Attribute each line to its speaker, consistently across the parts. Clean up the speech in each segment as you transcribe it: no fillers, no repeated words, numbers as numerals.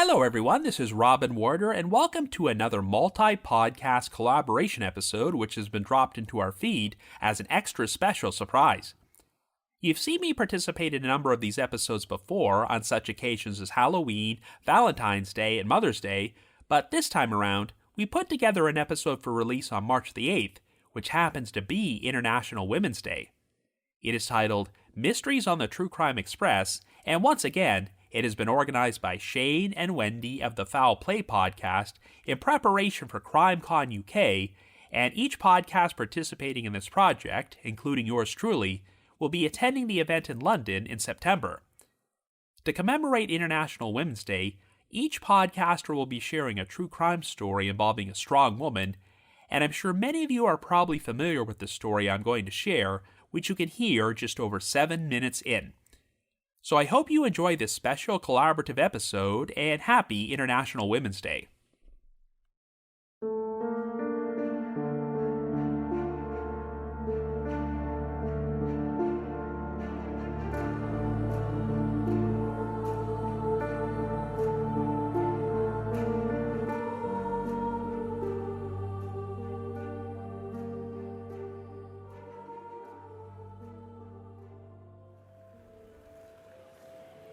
Speaker 1: Hello, everyone. This is Robin Warder, and welcome to another multi-podcast collaboration episode, which has been dropped into our feed as an extra special surprise. You've seen me participate in a number of these episodes before on such occasions as Halloween, Valentine's Day, and Mother's Day, but this time around, we put together an episode for release on March the 8th, which happens to be International Women's Day. It is titled Mysteries on the True Crime Express, and once again, it has been organized by Shane and Wendy of the Foul Play podcast in preparation for Crimecon UK, and each podcast participating in this project, including yours truly, will be attending the event in London in September. To commemorate International Women's Day, each podcaster will be sharing a true crime story involving a strong woman, and I'm sure many of you are probably familiar with the story I'm going to share, which you can hear just over 7 minutes in. So I hope you enjoy this special collaborative episode, and happy International Women's Day.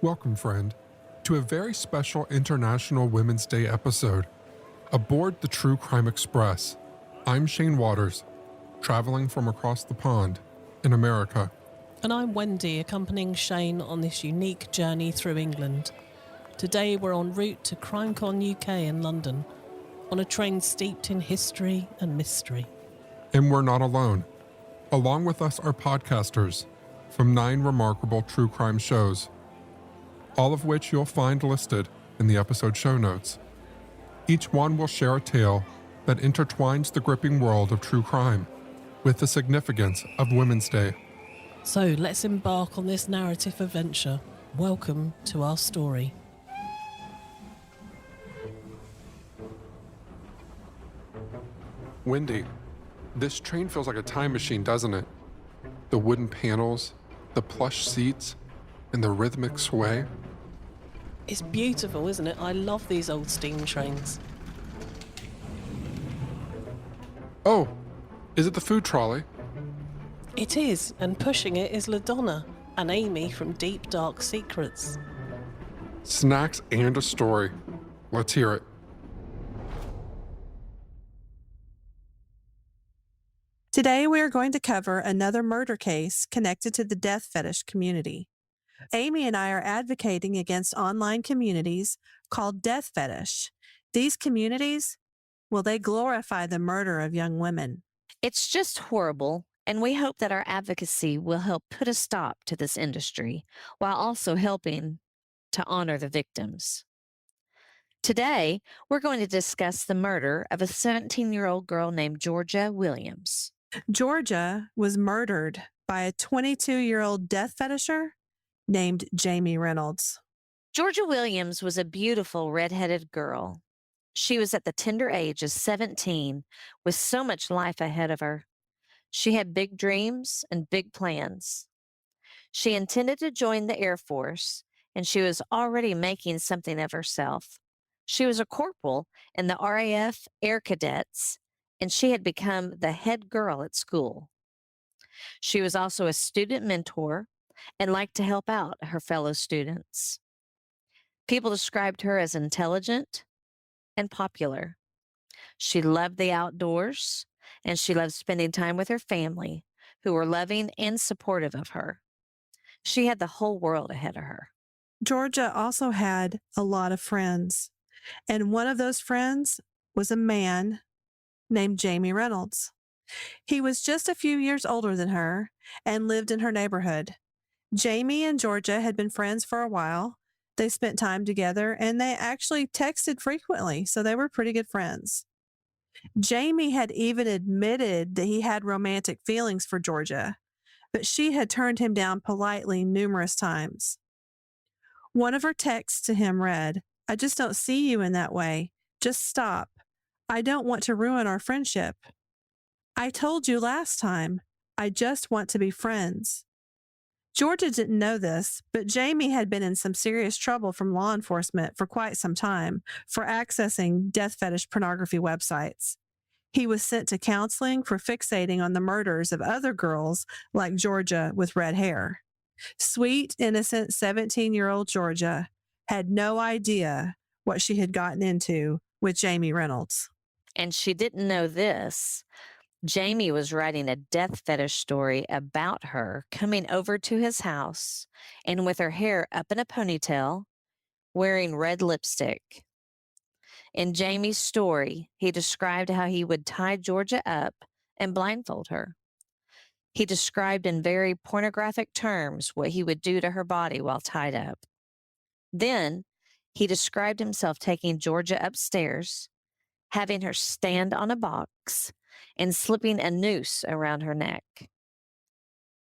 Speaker 2: Welcome, friend, to a very special International Women's Day episode. Aboard the True Crime Express, I'm Shane Waters, traveling from across the pond in America.
Speaker 3: And I'm Wendy, accompanying Shane on this unique journey through England. Today we're en route to Crimecon UK in London, on a train steeped in history and mystery.
Speaker 2: And we're not alone. Along with us are podcasters from 9 remarkable true crime shows, all of which you'll find listed in the episode show notes. Each one will share a tale that intertwines the gripping world of true crime with the significance of Women's Day.
Speaker 3: So let's embark on this narrative adventure. Welcome to our story.
Speaker 2: Wendy, this train feels like a time machine, doesn't it? The wooden panels, the plush seats, and the rhythmic sway.
Speaker 3: It's beautiful, isn't it? I love these old steam trains.
Speaker 2: Oh, is it the food trolley?
Speaker 3: It is, and pushing it is LaDonna and Amy from Deep Dark Secrets.
Speaker 2: Snacks and a story. Let's hear it.
Speaker 4: Today, we are going to cover another murder case connected to the death fetish community. Amy and I are advocating against online communities called death fetish. These communities, well, they glorify the murder of young women.
Speaker 5: It's just horrible, and we hope that our advocacy will help put a stop to this industry while also helping to honor the victims. Today, we're going to discuss the murder of a 17-year-old girl named Georgia Williams.
Speaker 4: Georgia was murdered by a 22-year-old death fetisher named Jamie Reynolds.
Speaker 5: Georgia Williams was a beautiful redheaded girl. She was at the tender age of 17 with so much life ahead of her. She had big dreams and big plans. She intended to join the Air Force, and she was already making something of herself. She was a corporal in the RAF Air Cadets, and she had become the head girl at school. She was also a student mentor and liked to help out her fellow students. People described her as intelligent and popular. She loved the outdoors, and she loved spending time with her family, who were loving and supportive of her. She had the whole world ahead of her.
Speaker 4: Georgia also had a lot of friends, and one of those friends was a man named Jamie Reynolds. He was just a few years older than her and lived in her neighborhood. Jamie and Georgia had been friends for a while. They spent time together, and they actually texted frequently, so they were pretty good friends. Jamie had even admitted that he had romantic feelings for Georgia, but she had turned him down politely numerous times. One of her texts to him read, "I just don't see you in that way. Just stop. I don't want to ruin our friendship. I told you last time, I just want to be friends." Georgia didn't know this, but Jamie had been in some serious trouble from law enforcement for quite some time for accessing death fetish pornography websites. He was sent to counseling for fixating on the murders of other girls like Georgia with red hair. Sweet, innocent 17-year-old Georgia had no idea what she had gotten into with Jamie Reynolds.
Speaker 5: And she didn't know this. Jamie was writing a death fetish story about her coming over to his house and with her hair up in a ponytail, wearing red lipstick. In Jamie's story, he described how he would tie Georgia up and blindfold her. He described in very pornographic terms what he would do to her body while tied up. Then he described himself taking Georgia upstairs, having her stand on a box, and slipping a noose around her neck.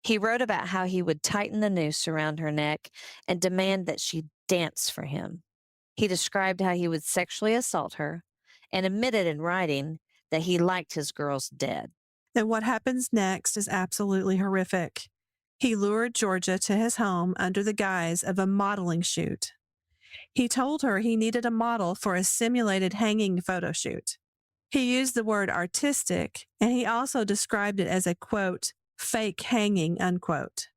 Speaker 5: He wrote about how he would tighten the noose around her neck and demand that she dance for him. He described how he would sexually assault her and admitted in writing that he liked his girls dead.
Speaker 4: And what happens next is absolutely horrific. He lured Georgia to his home under the guise of a modeling shoot. He told her he needed a model for a simulated hanging photo shoot. He used the word artistic, and he also described it as a, quote, fake hanging, unquote.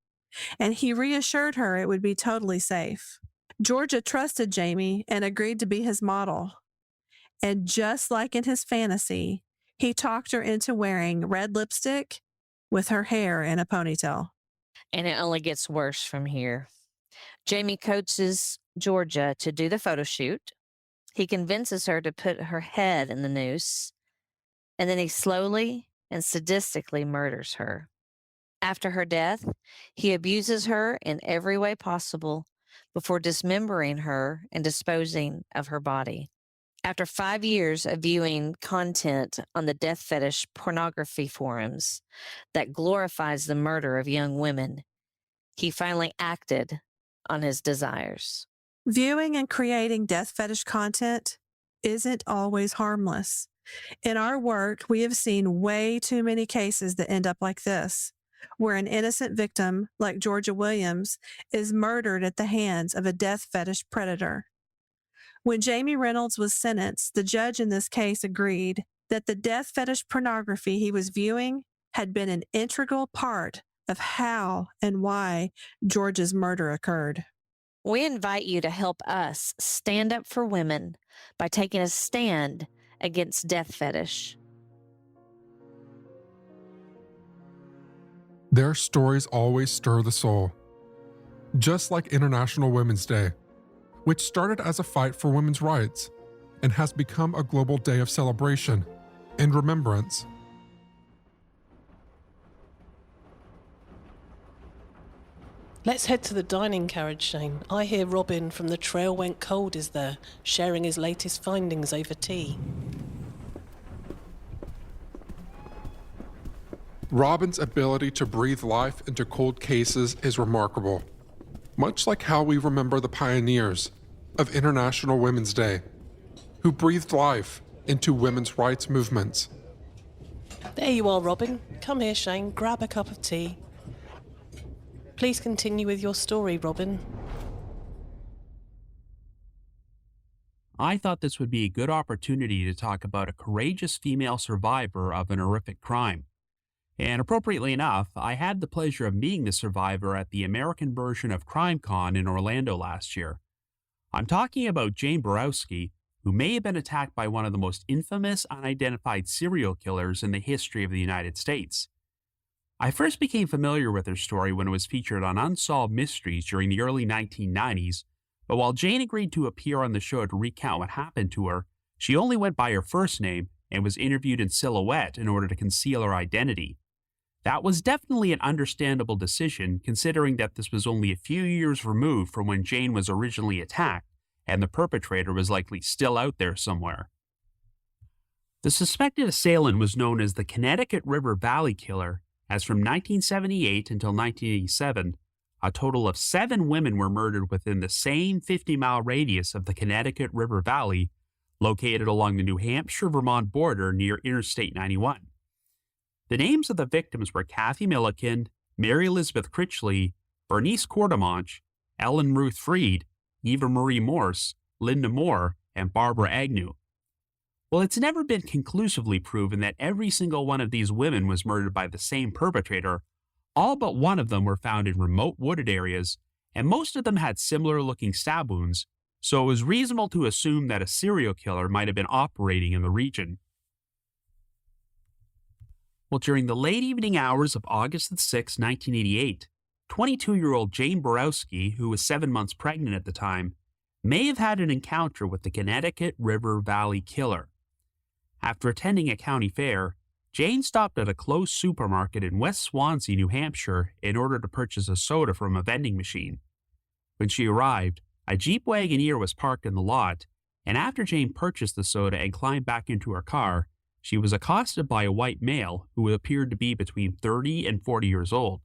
Speaker 4: And he reassured her it would be totally safe. Georgia trusted Jamie and agreed to be his model. And just like in his fantasy, he talked her into wearing red lipstick with her hair in a ponytail.
Speaker 5: And it only gets worse from here. Jamie coaches Georgia to do the photo shoot. He convinces her to put her head in the noose, and then he slowly and sadistically murders her. After her death, he abuses her in every way possible before dismembering her and disposing of her body. After 5 years of viewing content on the death fetish pornography forums that glorifies the murder of young women, he finally acted on his desires.
Speaker 4: Viewing and creating death fetish content isn't always harmless. In our work, we have seen way too many cases that end up like this, where an innocent victim, like Georgia Williams, is murdered at the hands of a death fetish predator. When Jamie Reynolds was sentenced, the judge in this case agreed that the death fetish pornography he was viewing had been an integral part of how and why Georgia's murder occurred.
Speaker 5: We invite you to help us stand up for women by taking a stand against death fetish.
Speaker 2: Their stories always stir the soul. Just like International Women's Day, which started as a fight for women's rights and has become a global day of celebration and remembrance.
Speaker 3: Let's head to the dining carriage, Shane. I hear Robin from The Trail Went Cold is there, sharing his latest findings over tea.
Speaker 2: Robin's ability to breathe life into cold cases is remarkable, much like how we remember the pioneers of International Women's Day, who breathed life into women's rights movements.
Speaker 3: There you are, Robin. Come here, Shane. Grab a cup of tea. Please continue with your story, Robin.
Speaker 1: I thought this would be a good opportunity to talk about a courageous female survivor of an horrific crime. And appropriately enough, I had the pleasure of meeting the survivor at the American version of Crimecon in Orlando last year. I'm talking about Jane Borowski, who may have been attacked by one of the most infamous unidentified serial killers in the history of the United States. I first became familiar with her story when it was featured on Unsolved Mysteries during the early 1990s, but while Jane agreed to appear on the show to recount what happened to her, she only went by her first name and was interviewed in silhouette in order to conceal her identity. That was definitely an understandable decision, considering that this was only a few years removed from when Jane was originally attacked, and the perpetrator was likely still out there somewhere. The suspected assailant was known as the Connecticut River Valley Killer, as from 1978 until 1987, a total of 7 women were murdered within the same 50-mile radius of the Connecticut River Valley, located along the New Hampshire-Vermont border near Interstate 91. The names of the victims were Kathy Milliken, Mary Elizabeth Critchley, Bernice Quartermanche, Ellen Ruth Freed, Eva Marie Morse, Linda Moore, and Barbara Agnew. Well, it's never been conclusively proven that every single one of these women was murdered by the same perpetrator. All but one of them were found in remote wooded areas, and most of them had similar-looking stab wounds, so it was reasonable to assume that a serial killer might have been operating in the region. Well, during the late evening hours of August 6, 1988, 22-year-old Jane Borowski, who was 7 months pregnant at the time, may have had an encounter with the Connecticut River Valley Killer. After attending a county fair, Jane stopped at a closed supermarket in West Swansea, New Hampshire, in order to purchase a soda from a vending machine. When she arrived, a Jeep Wagoneer was parked in the lot, and after Jane purchased the soda and climbed back into her car, she was accosted by a white male who appeared to be between 30 and 40 years old.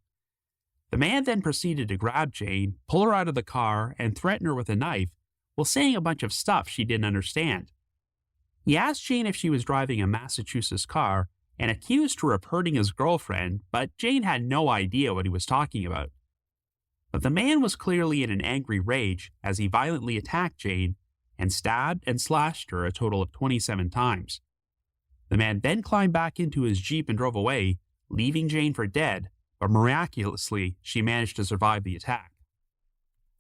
Speaker 1: The man then proceeded to grab Jane, pull her out of the car, and threaten her with a knife while saying a bunch of stuff she didn't understand. He asked Jane if she was driving a Massachusetts car and accused her of hurting his girlfriend, but Jane had no idea what he was talking about. But the man was clearly in an angry rage as he violently attacked Jane and stabbed and slashed her a total of 27 times. The man then climbed back into his Jeep and drove away, leaving Jane for dead, but miraculously, she managed to survive the attack.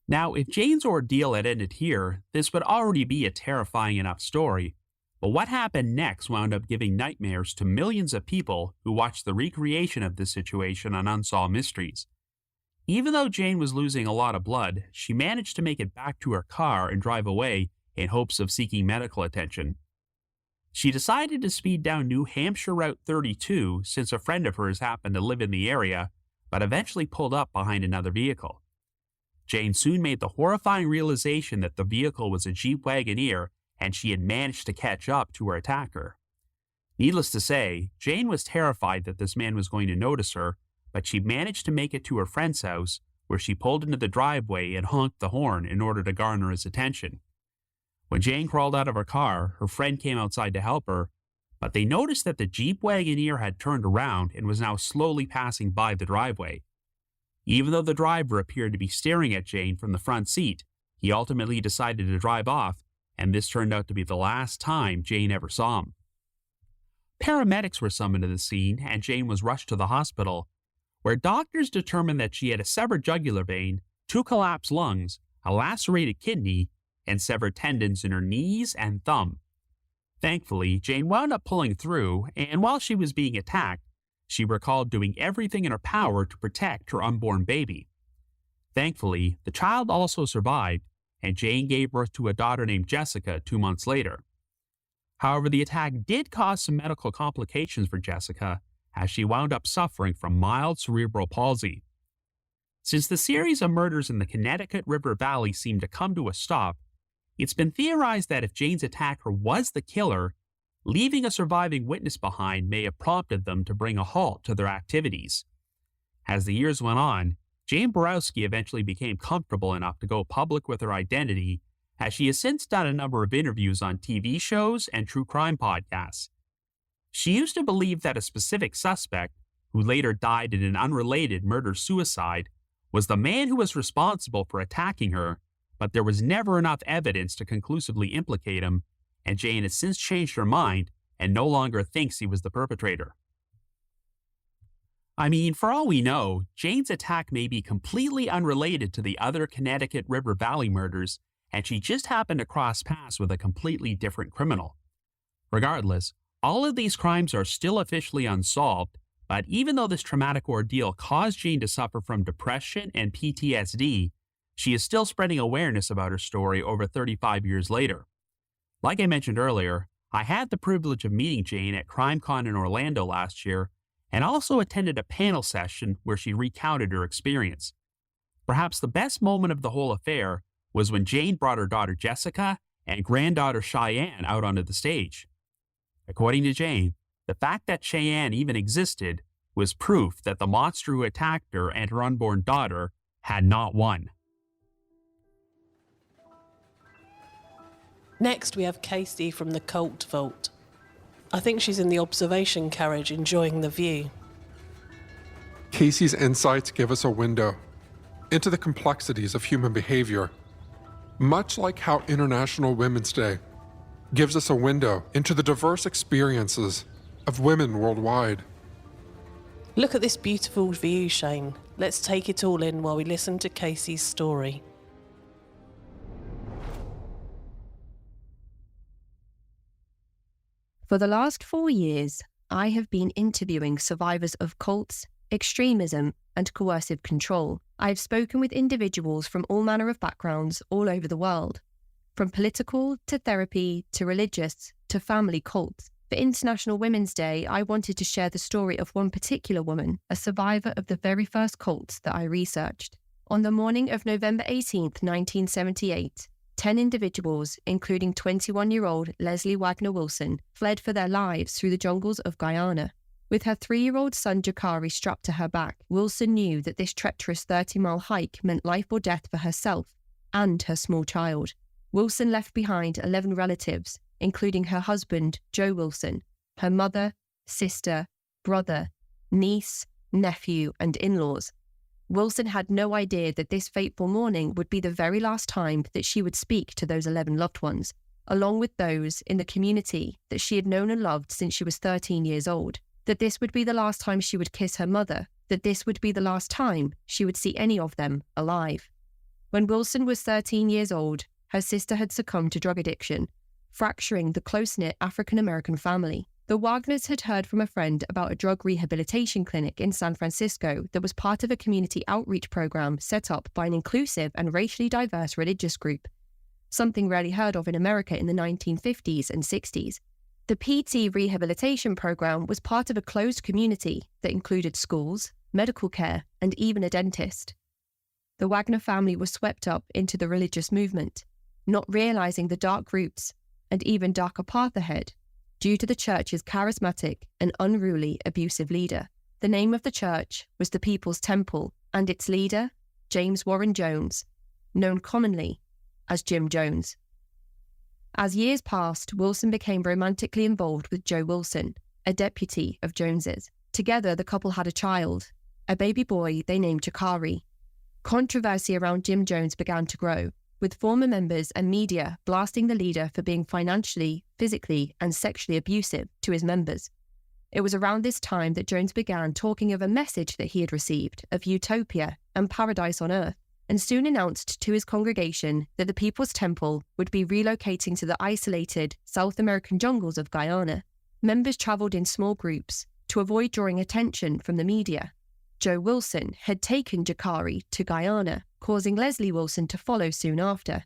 Speaker 1: Now, if Jane's ordeal had ended here, this would already be a terrifying enough story, but what happened next wound up giving nightmares to millions of people who watched the recreation of this situation on Unsolved Mysteries. Even though Jane was losing a lot of blood, she managed to make it back to her car and drive away in hopes of seeking medical attention. She decided to speed down New Hampshire Route 32 since a friend of hers happened to live in the area, but eventually pulled up behind another vehicle. Jane soon made the horrifying realization that the vehicle was a Jeep Wagoneer and she had managed to catch up to her attacker. Needless to say, Jane was terrified that this man was going to notice her, but she managed to make it to her friend's house, where she pulled into the driveway and honked the horn in order to garner his attention. When Jane crawled out of her car, her friend came outside to help her, but they noticed that the Jeep Wagoneer had turned around and was now slowly passing by the driveway. Even though the driver appeared to be staring at Jane from the front seat, he ultimately decided to drive off, and this turned out to be the last time Jane ever saw him. Paramedics were summoned to the scene, and Jane was rushed to the hospital, where doctors determined that she had a severed jugular vein, 2 collapsed lungs, a lacerated kidney, and severed tendons in her knees and thumb. Thankfully, Jane wound up pulling through, and while she was being attacked, she recalled doing everything in her power to protect her unborn baby. Thankfully, the child also survived, and Jane gave birth to a daughter named Jessica 2 months later. However, the attack did cause some medical complications for Jessica, as she wound up suffering from mild cerebral palsy. Since the series of murders in the Connecticut River Valley seemed to come to a stop, it's been theorized that if Jane's attacker was the killer, leaving a surviving witness behind may have prompted them to bring a halt to their activities. As the years went on, Jane Borowski eventually became comfortable enough to go public with her identity, as she has since done a number of interviews on TV shows and true crime podcasts. She used to believe that a specific suspect, who later died in an unrelated murder-suicide, was the man who was responsible for attacking her, but there was never enough evidence to conclusively implicate him, and Jane has since changed her mind and no longer thinks he was the perpetrator. I mean, for all we know, Jane's attack may be completely unrelated to the other Connecticut River Valley murders, and she just happened to cross paths with a completely different criminal. Regardless, all of these crimes are still officially unsolved, but even though this traumatic ordeal caused Jane to suffer from depression and PTSD, she is still spreading awareness about her story over 35 years later. Like I mentioned earlier, I had the privilege of meeting Jane at Crimecon in Orlando last year, and also attended a panel session where she recounted her experience. Perhaps the best moment of the whole affair was when Jane brought her daughter Jessica and granddaughter Cheyenne out onto the stage. According to Jane, the fact that Cheyenne even existed was proof that the monster who attacked her and her unborn daughter had not won.
Speaker 3: Next, we have Casey from the Cult Vault. I think she's in the observation carriage enjoying the view.
Speaker 2: Casey's insights give us a window into the complexities of human behavior, much like how International Women's Day gives us a window into the diverse experiences of women worldwide.
Speaker 3: Look at this beautiful view, Shane. Let's take it all in while we listen to Casey's story.
Speaker 6: For the last 4 years, I have been interviewing survivors of cults, extremism, and coercive control. I have spoken with individuals from all manner of backgrounds all over the world, from political to therapy to religious to family cults. For International Women's Day, I wanted to share the story of one particular woman, a survivor of the very first cult that I researched. On the morning of November 18th, 1978, 10 individuals, including 21-year-old Leslie Wagner Wilson, fled for their lives through the jungles of Guyana. With her 3-year-old son Jakari strapped to her back, Wilson knew that this treacherous 30-mile hike meant life or death for herself and her small child. Wilson left behind 11 relatives, including her husband, Joe Wilson, her mother, sister, brother, niece, nephew, and in-laws. Wilson had no idea that this fateful morning would be the very last time that she would speak to those 11 loved ones, along with those in the community that she had known and loved since she was 13 years old. That this would be the last time she would kiss her mother, that this would be the last time she would see any of them alive. When Wilson was 13 years old, her sister had succumbed to drug addiction, fracturing the close-knit African-American family. The Wagners had heard from a friend about a drug rehabilitation clinic in San Francisco that was part of a community outreach program set up by an inclusive and racially diverse religious group, something rarely heard of in America in the 1950s and 60s. The PT rehabilitation program was part of a closed community that included schools, medical care, and even a dentist. The Wagner family was swept up into the religious movement, not realizing the dark roots and even darker path ahead due to the church's charismatic and unruly abusive leader. The name of the church was the People's Temple, and its leader, James Warren Jones, known commonly as Jim Jones. As years passed, Wilson became romantically involved with Joe Wilson, a deputy of Jones's. Together, the couple had a child, a baby boy they named Jakari. Controversy around Jim Jones began to grow, with former members and media blasting the leader for being financially, physically, and sexually abusive to his members. It was around this time that Jones began talking of a message that he had received of utopia and paradise on earth, and soon announced to his congregation that the People's Temple would be relocating to the isolated South American jungles of Guyana. Members travelled in small groups to avoid drawing attention from the media. Joe Wilson had taken Jakari to Guyana, causing Leslie Wilson to follow soon after.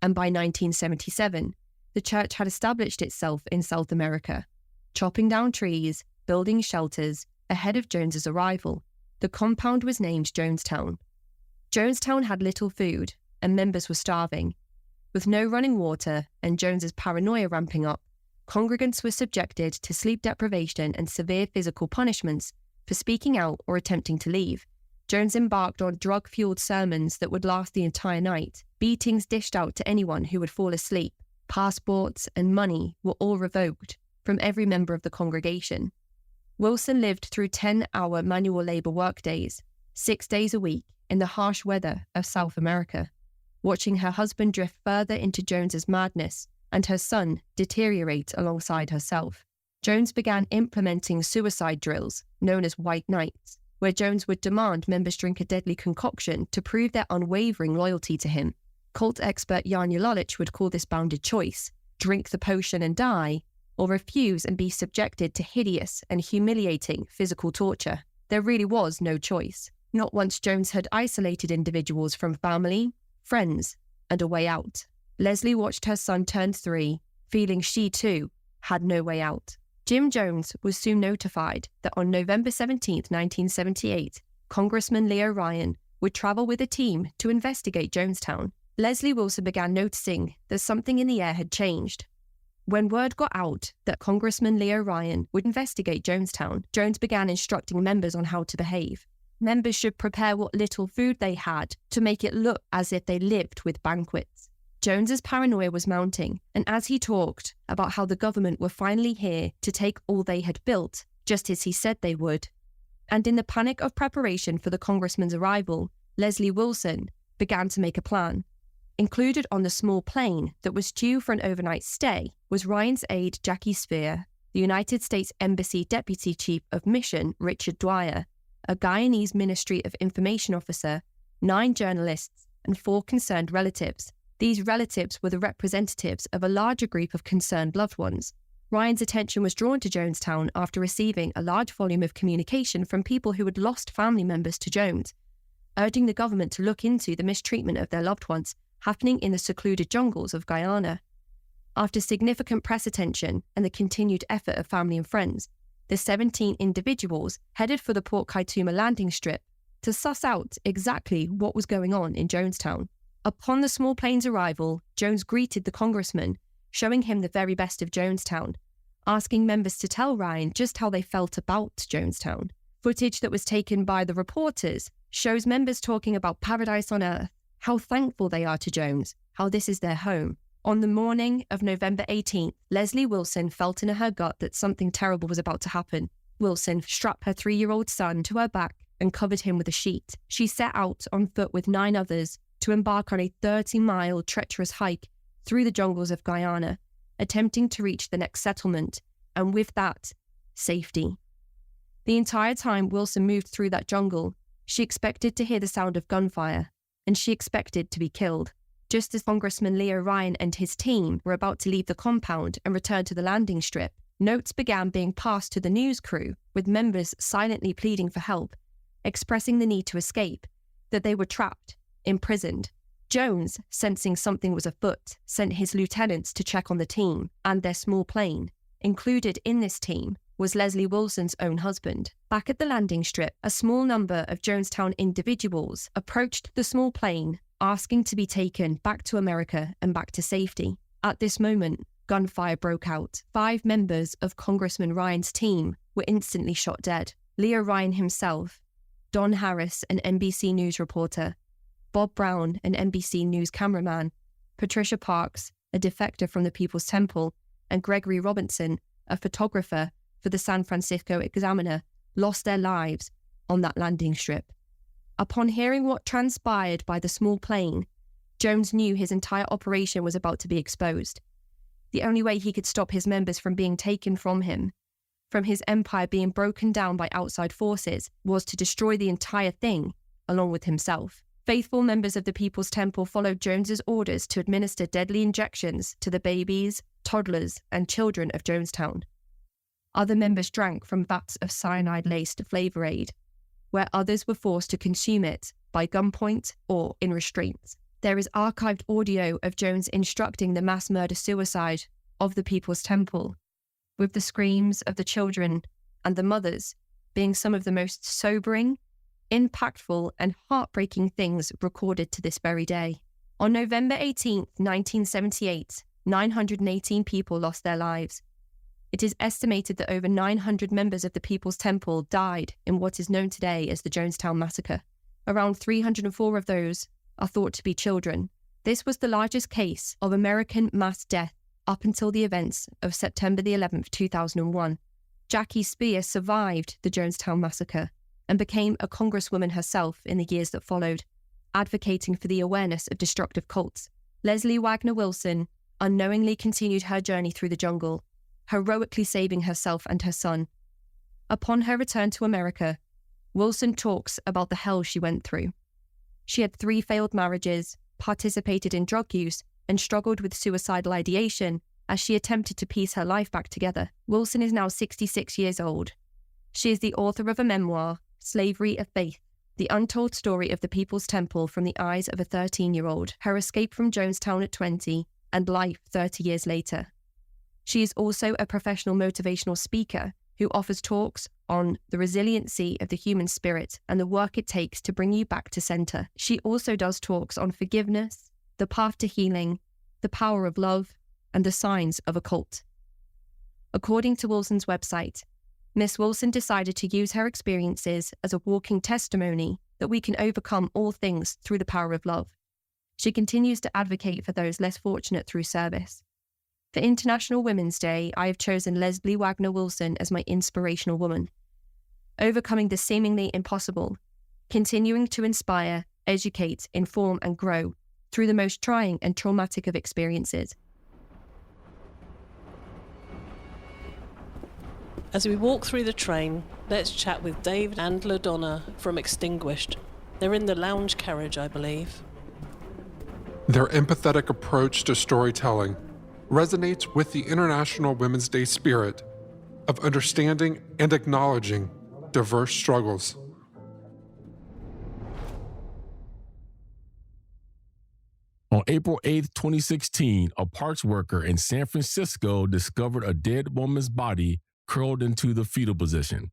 Speaker 6: And by 1977, the church had established itself in South America, chopping down trees, building shelters ahead of Jones's arrival. The compound was named Jonestown. Jonestown had little food, and members were starving. With no running water and Jones's paranoia ramping up, congregants were subjected to sleep deprivation and severe physical punishments for speaking out or attempting to leave. Jones embarked on drug-fueled sermons that would last the entire night, beatings dished out to anyone who would fall asleep. Passports and money were all revoked from every member of the congregation. Wilson lived through 10-hour manual labour workdays, 6 days a week, in the harsh weather of South America, watching her husband drift further into Jones's madness and her son deteriorate alongside herself. Jones began implementing suicide drills, known as White Nights, where Jones would demand members drink a deadly concoction to prove their unwavering loyalty to him. Cult expert Jan Jelalich would call this bounded choice: drink the potion and die, or refuse and be subjected to hideous and humiliating physical torture. There really was no choice. Not once Jones had isolated individuals from family, friends, and a way out. Leslie watched her son turn 3, feeling she too had no way out. Jim Jones was soon notified that on November 17, 1978, Congressman Leo Ryan would travel with a team to investigate Jonestown. Leslie Wilson began noticing that something in the air had changed. When word got out that Congressman Leo Ryan would investigate Jonestown, Jones began instructing members on how to behave. Members should prepare what little food they had to make it look as if they lived with banquets. Jones's paranoia was mounting, and as he talked about how the government were finally here to take all they had built, just as he said they would, and in the panic of preparation for the congressman's arrival, Leslie Wilson, began to make a plan. Included on the small plane that was due for an overnight stay was Ryan's aide Jackie Spear, the United States Embassy Deputy Chief of Mission Richard Dwyer, a Guyanese Ministry of Information officer, 9 journalists, and 4 concerned relatives. These relatives were the representatives of a larger group of concerned loved ones. Ryan's attention was drawn to Jonestown after receiving a large volume of communication from people who had lost family members to Jones, urging the government to look into the mistreatment of their loved ones happening in the secluded jungles of Guyana. After significant press attention and the continued effort of family and friends, the 17 individuals headed for the Port Kaituma landing strip to suss out exactly what was going on in Jonestown. Upon the small plane's arrival, Jones greeted the congressman, showing him the very best of Jonestown, asking members to tell Ryan just how they felt about Jonestown. Footage that was taken by the reporters shows members talking about paradise on earth, how thankful they are to Jones, how this is their home. On the morning of November 18th, Leslie Wilson felt in her gut that something terrible was about to happen. Wilson strapped her 3-year-old son to her back and covered him with a sheet. She set out on foot with 9 others to embark on a 30-mile treacherous hike through the jungles of Guyana, attempting to reach the next settlement, and with that, safety. The entire time Wilson moved through that jungle, she expected to hear the sound of gunfire, and she expected to be killed. Just as Congressman Leo Ryan and his team were about to leave the compound and return to the landing strip, notes began being passed to the news crew, with members silently pleading for help, expressing the need to escape, that they were trapped, imprisoned. Jones, sensing something was afoot, sent his lieutenants to check on the team and their small plane. Included in this team was Leslie Wilson's own husband. Back at the landing strip, a small number of Jonestown individuals approached the small plane, asking to be taken back to America and back to safety. At this moment, gunfire broke out. 5 members of Congressman Ryan's team were instantly shot dead. Leo Ryan himself, Don Harris, an NBC News reporter, Bob Brown, an NBC News cameraman, Patricia Parks, a defector from the People's Temple, and Gregory Robinson, a photographer for the San Francisco Examiner, lost their lives on that landing strip. Upon hearing what transpired by the small plane, Jones knew his entire operation was about to be exposed. The only way he could stop his members from being taken from him, from his empire being broken down by outside forces, was to destroy the entire thing, along with himself. Faithful members of the People's Temple followed Jones's orders to administer deadly injections to the babies, toddlers, and children of Jonestown. Other members drank from vats of cyanide-laced flavor aid, where others were forced to consume it by gunpoint or in restraints. There is archived audio of Jones instructing the mass murder-suicide of the People's Temple, with the screams of the children and the mothers being some of the most sobering, impactful, and heartbreaking things recorded to this very day. On November 18, 1978, 918 people lost their lives. It is estimated that over 900 members of the People's Temple died in what is known today as the Jonestown Massacre. Around 304 of those are thought to be children. This was the largest case of American mass death up until the events of September the 11th, 2001. Jackie Spear survived the Jonestown Massacre and became a congresswoman herself in the years that followed, advocating for the awareness of destructive cults. Leslie Wagner Wilson unknowingly continued her journey through the jungle, heroically saving herself and her son. Upon her return to America, Wilson talks about the hell she went through. She had 3 failed marriages, participated in drug use, and struggled with suicidal ideation as she attempted to piece her life back together. Wilson is now 66 years old. She is the author of a memoir, Slavery of Faith, the untold story of the People's Temple from the eyes of a 13-year-old, her escape from Jonestown at 20, and life 30 years later. She is also a professional motivational speaker who offers talks on the resiliency of the human spirit and the work it takes to bring you back to center. She also does talks on forgiveness, the path to healing, the power of love, and the signs of a cult. According to Wilson's website, Miss Wilson decided to use her experiences as a walking testimony that we can overcome all things through the power of love. She continues to advocate for those less fortunate through service. For International Women's Day, I have chosen Leslie Wagner Wilson as my inspirational woman. Overcoming the seemingly impossible, continuing to inspire educate, inform, and grow through the most trying and traumatic of experiences.
Speaker 3: As we walk through the train, let's chat with Dave and LaDonna from Extinguished. They're in the lounge carriage, I believe.
Speaker 2: Their empathetic approach to storytelling resonates with the International Women's Day spirit of understanding and acknowledging diverse struggles.
Speaker 7: On April 8, 2016, a parks worker in San Francisco discovered a dead woman's body curled into the fetal position.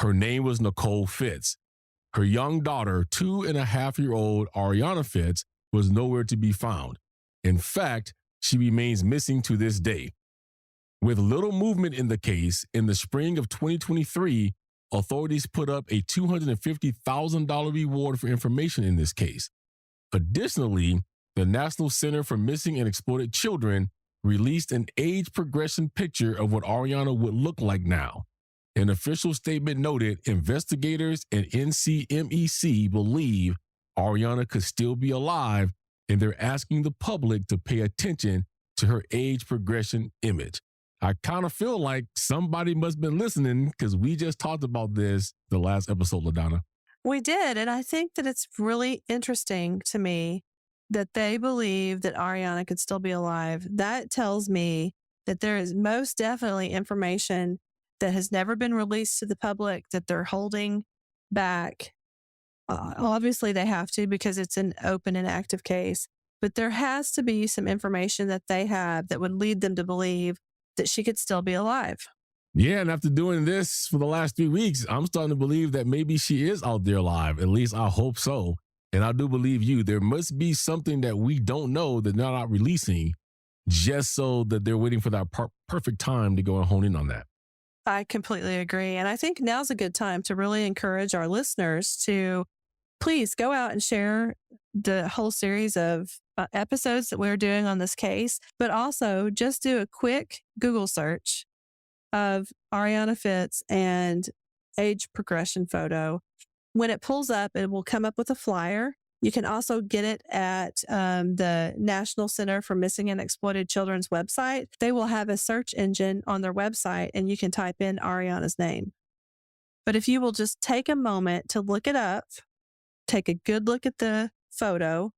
Speaker 7: Her name was Nicole Fitz. Her young daughter, 2.5-year-old Ariana Fitz, was nowhere to be found. In fact, she remains missing to this day. With little movement in the case, in the spring of 2023, authorities put up a $250,000 reward for information in this case. Additionally, the National Center for Missing and Exploited Children released an age progression picture of what Ariana would look like now. An official statement noted investigators and NCMEC believe Ariana could still be alive, and they're asking the public to pay attention to her age progression image. I kind of feel like somebody must have been listening because we just talked about this the last episode, LaDonna.
Speaker 4: We did. And I think that it's really interesting to me that they believe that Ariana could still be alive. That tells me that there is most definitely information that has never been released to the public that they're holding back. Obviously, they have to because it's an open and active case. But there has to be some information that they have that would lead them to believe that she could still be alive.
Speaker 7: Yeah, and after doing this for the last 3 weeks, I'm starting to believe that maybe she is out there alive. At least I hope so. And I do believe you. There must be something that we don't know that they're not releasing just so that they're waiting for that perfect time to go and hone in on that.
Speaker 4: I completely agree. And I think now's a good time to really encourage our listeners to please go out and share the whole series of episodes that we're doing on this case, but also just do a quick Google search of Ariana Fitz and age progression photo. When it pulls up, it will come up with a flyer. You can also get it at the National Center for Missing and Exploited Children's website. They will have a search engine on their website, and you can type in Ariana's name. But if you will just take a moment to look it up, take a good look at the photo,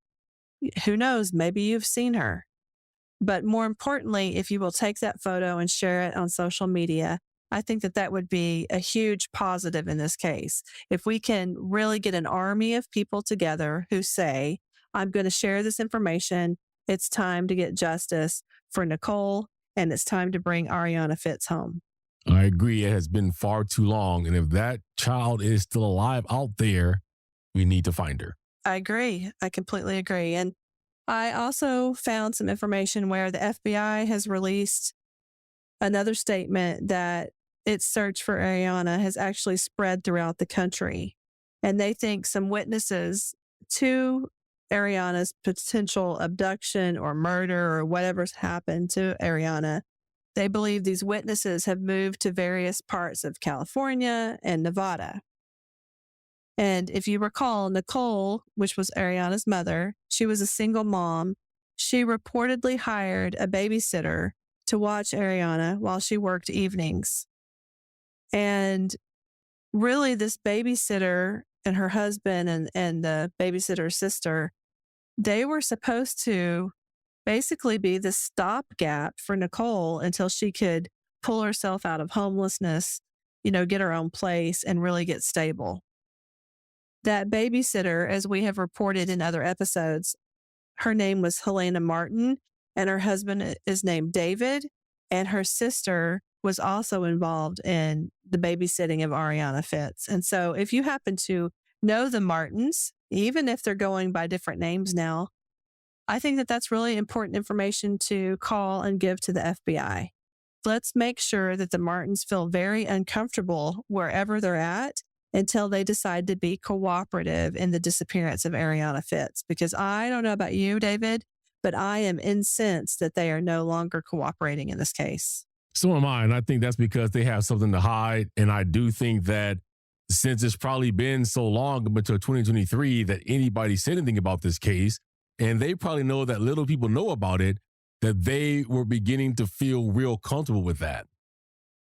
Speaker 4: who knows, maybe you've seen her. But more importantly, if you will take that photo and share it on social media, I think that that would be a huge positive in this case. If we can really get an army of people together who say, I'm going to share this information, it's time to get justice for Nicole, and it's time to bring Ariana Fitz home.
Speaker 7: I agree. It has been far too long. And if that child is still alive out there, we need to find her.
Speaker 4: I agree. I completely agree. And I also found some information where the FBI has released another statement that its search for Ariana has actually spread throughout the country. And they think some witnesses to Ariana's potential abduction or murder or whatever's happened to Ariana, they believe these witnesses have moved to various parts of California and Nevada. And if you recall, Nicole, which was Ariana's mother, she was a single mom. She reportedly hired a babysitter to watch Ariana while she worked evenings. And really, this babysitter and her husband and the babysitter's sister, they were supposed to basically be the stopgap for Nicole until she could pull herself out of homelessness, get her own place and really get stable. That babysitter, as we have reported in other episodes, her name was Helena Martin, and her husband is named David, and her sister was also involved in the babysitting of Ariana Fitz. And so if you happen to know the Martins, even if they're going by different names now, I think that that's really important information to call and give to the FBI. Let's make sure that the Martins feel very uncomfortable wherever they're at until they decide to be cooperative in the disappearance of Ariana Fitz. Because I don't know about you, David, but I am incensed that they are no longer cooperating in this case.
Speaker 7: So am I. And I think that's because they have something to hide. And I do think that since it's probably been so long up until 2023 that anybody said anything about this case, and they probably know that little people know about it, that they were beginning to feel real comfortable with that.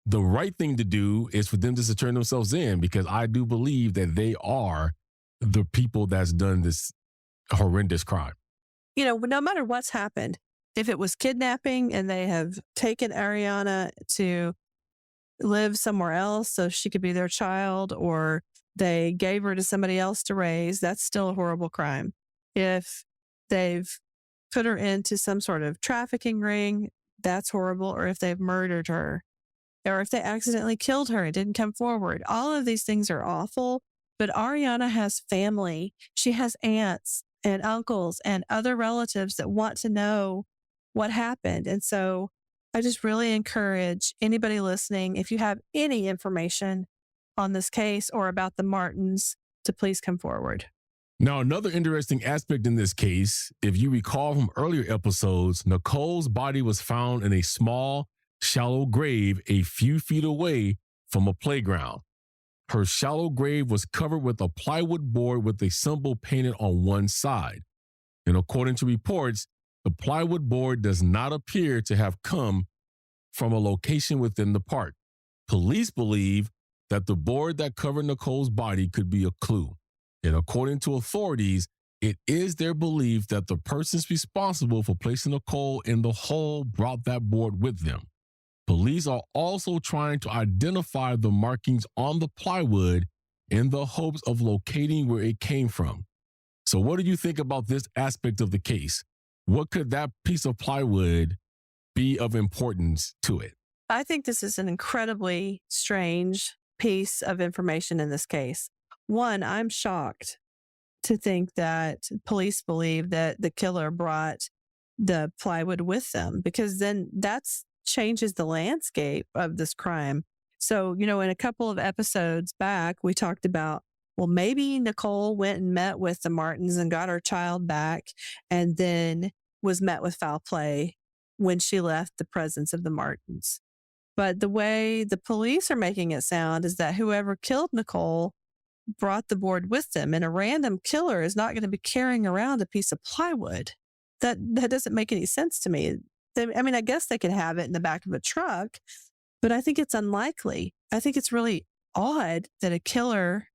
Speaker 7: The right thing to do is for them just to turn themselves in, because I do believe that they are the people that's done this horrendous crime.
Speaker 4: You know, no matter what's happened, if it was kidnapping and they have taken Ariana to live somewhere else so she could be their child, or they gave her to somebody else to raise, that's still a horrible crime. If they've put her into some sort of trafficking ring, that's horrible. Or if they've murdered her, or if they accidentally killed her and didn't come forward, all of these things are awful. But Ariana has family. She has aunts and uncles and other relatives that want to know what happened. And so I just really encourage anybody listening, if you have any information on this case or about the Martins, to please come forward.
Speaker 7: Now, another interesting aspect in this case, if you recall from earlier episodes, Nicole's body was found in a small, shallow grave a few feet away from a playground. Her shallow grave was covered with a plywood board with a symbol painted on one side. And according to reports, the plywood board does not appear to have come from a location within the park. Police believe that the board that covered Nicole's body could be a clue. And according to authorities, it is their belief that the persons responsible for placing Nicole in the hole brought that board with them. Police are also trying to identify the markings on the plywood in the hopes of locating where it came from. So what do you think about this aspect of the case? What could that piece of plywood be of importance to it?
Speaker 4: I think this is an incredibly strange piece of information in this case. One, I'm shocked to think that police believe that the killer brought the plywood with them, because then that's changes the landscape of this crime. So, you know, in a couple of episodes back, we talked about, well, maybe Nicole went and met with the Martins and got her child back, and then was met with foul play when she left the presence of the Martins. But the way the police are making it sound is that whoever killed Nicole brought the board with them, and a random killer is not going to be carrying around a piece of plywood. That doesn't make any sense to me. I mean, I guess they could have it in the back of a truck, but I think it's unlikely. I think it's really odd that a killer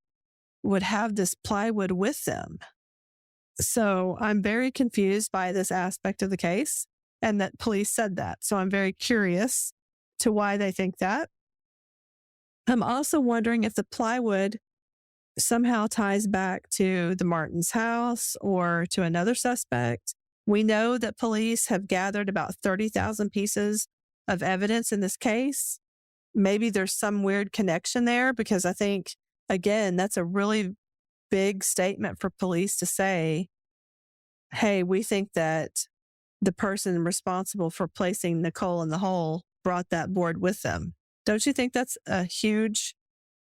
Speaker 4: would have this plywood with them. So I'm very confused by this aspect of the case, and that police said that. So I'm very curious to why they think that. I'm also wondering if the plywood somehow ties back to the Martins' house or to another suspect. We know that police have gathered about 30,000 pieces of evidence in this case. Maybe there's some weird connection there, because I think, again, that's a really big statement for police to say, hey, we think that the person responsible for placing Nicole in the hole brought that board with them. Don't you think that's a huge,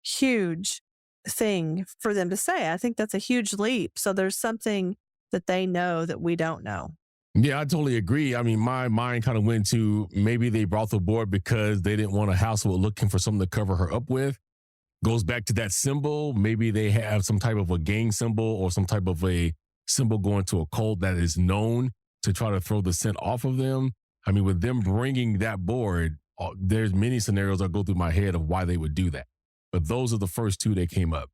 Speaker 4: huge thing for them to say? I think that's a huge leap. So there's something that they know that we don't know.
Speaker 7: Yeah, I totally agree. I mean, my mind kind of went to maybe they brought the board because they didn't want a household looking for something to cover her up with. Goes back to that symbol. Maybe they have some type of a gang symbol or some type of a symbol going to a cult that is known to try to throw the scent off of them. I mean, with them bringing that board, there's many scenarios that go through my head of why they would do that. But those are the first two that came up.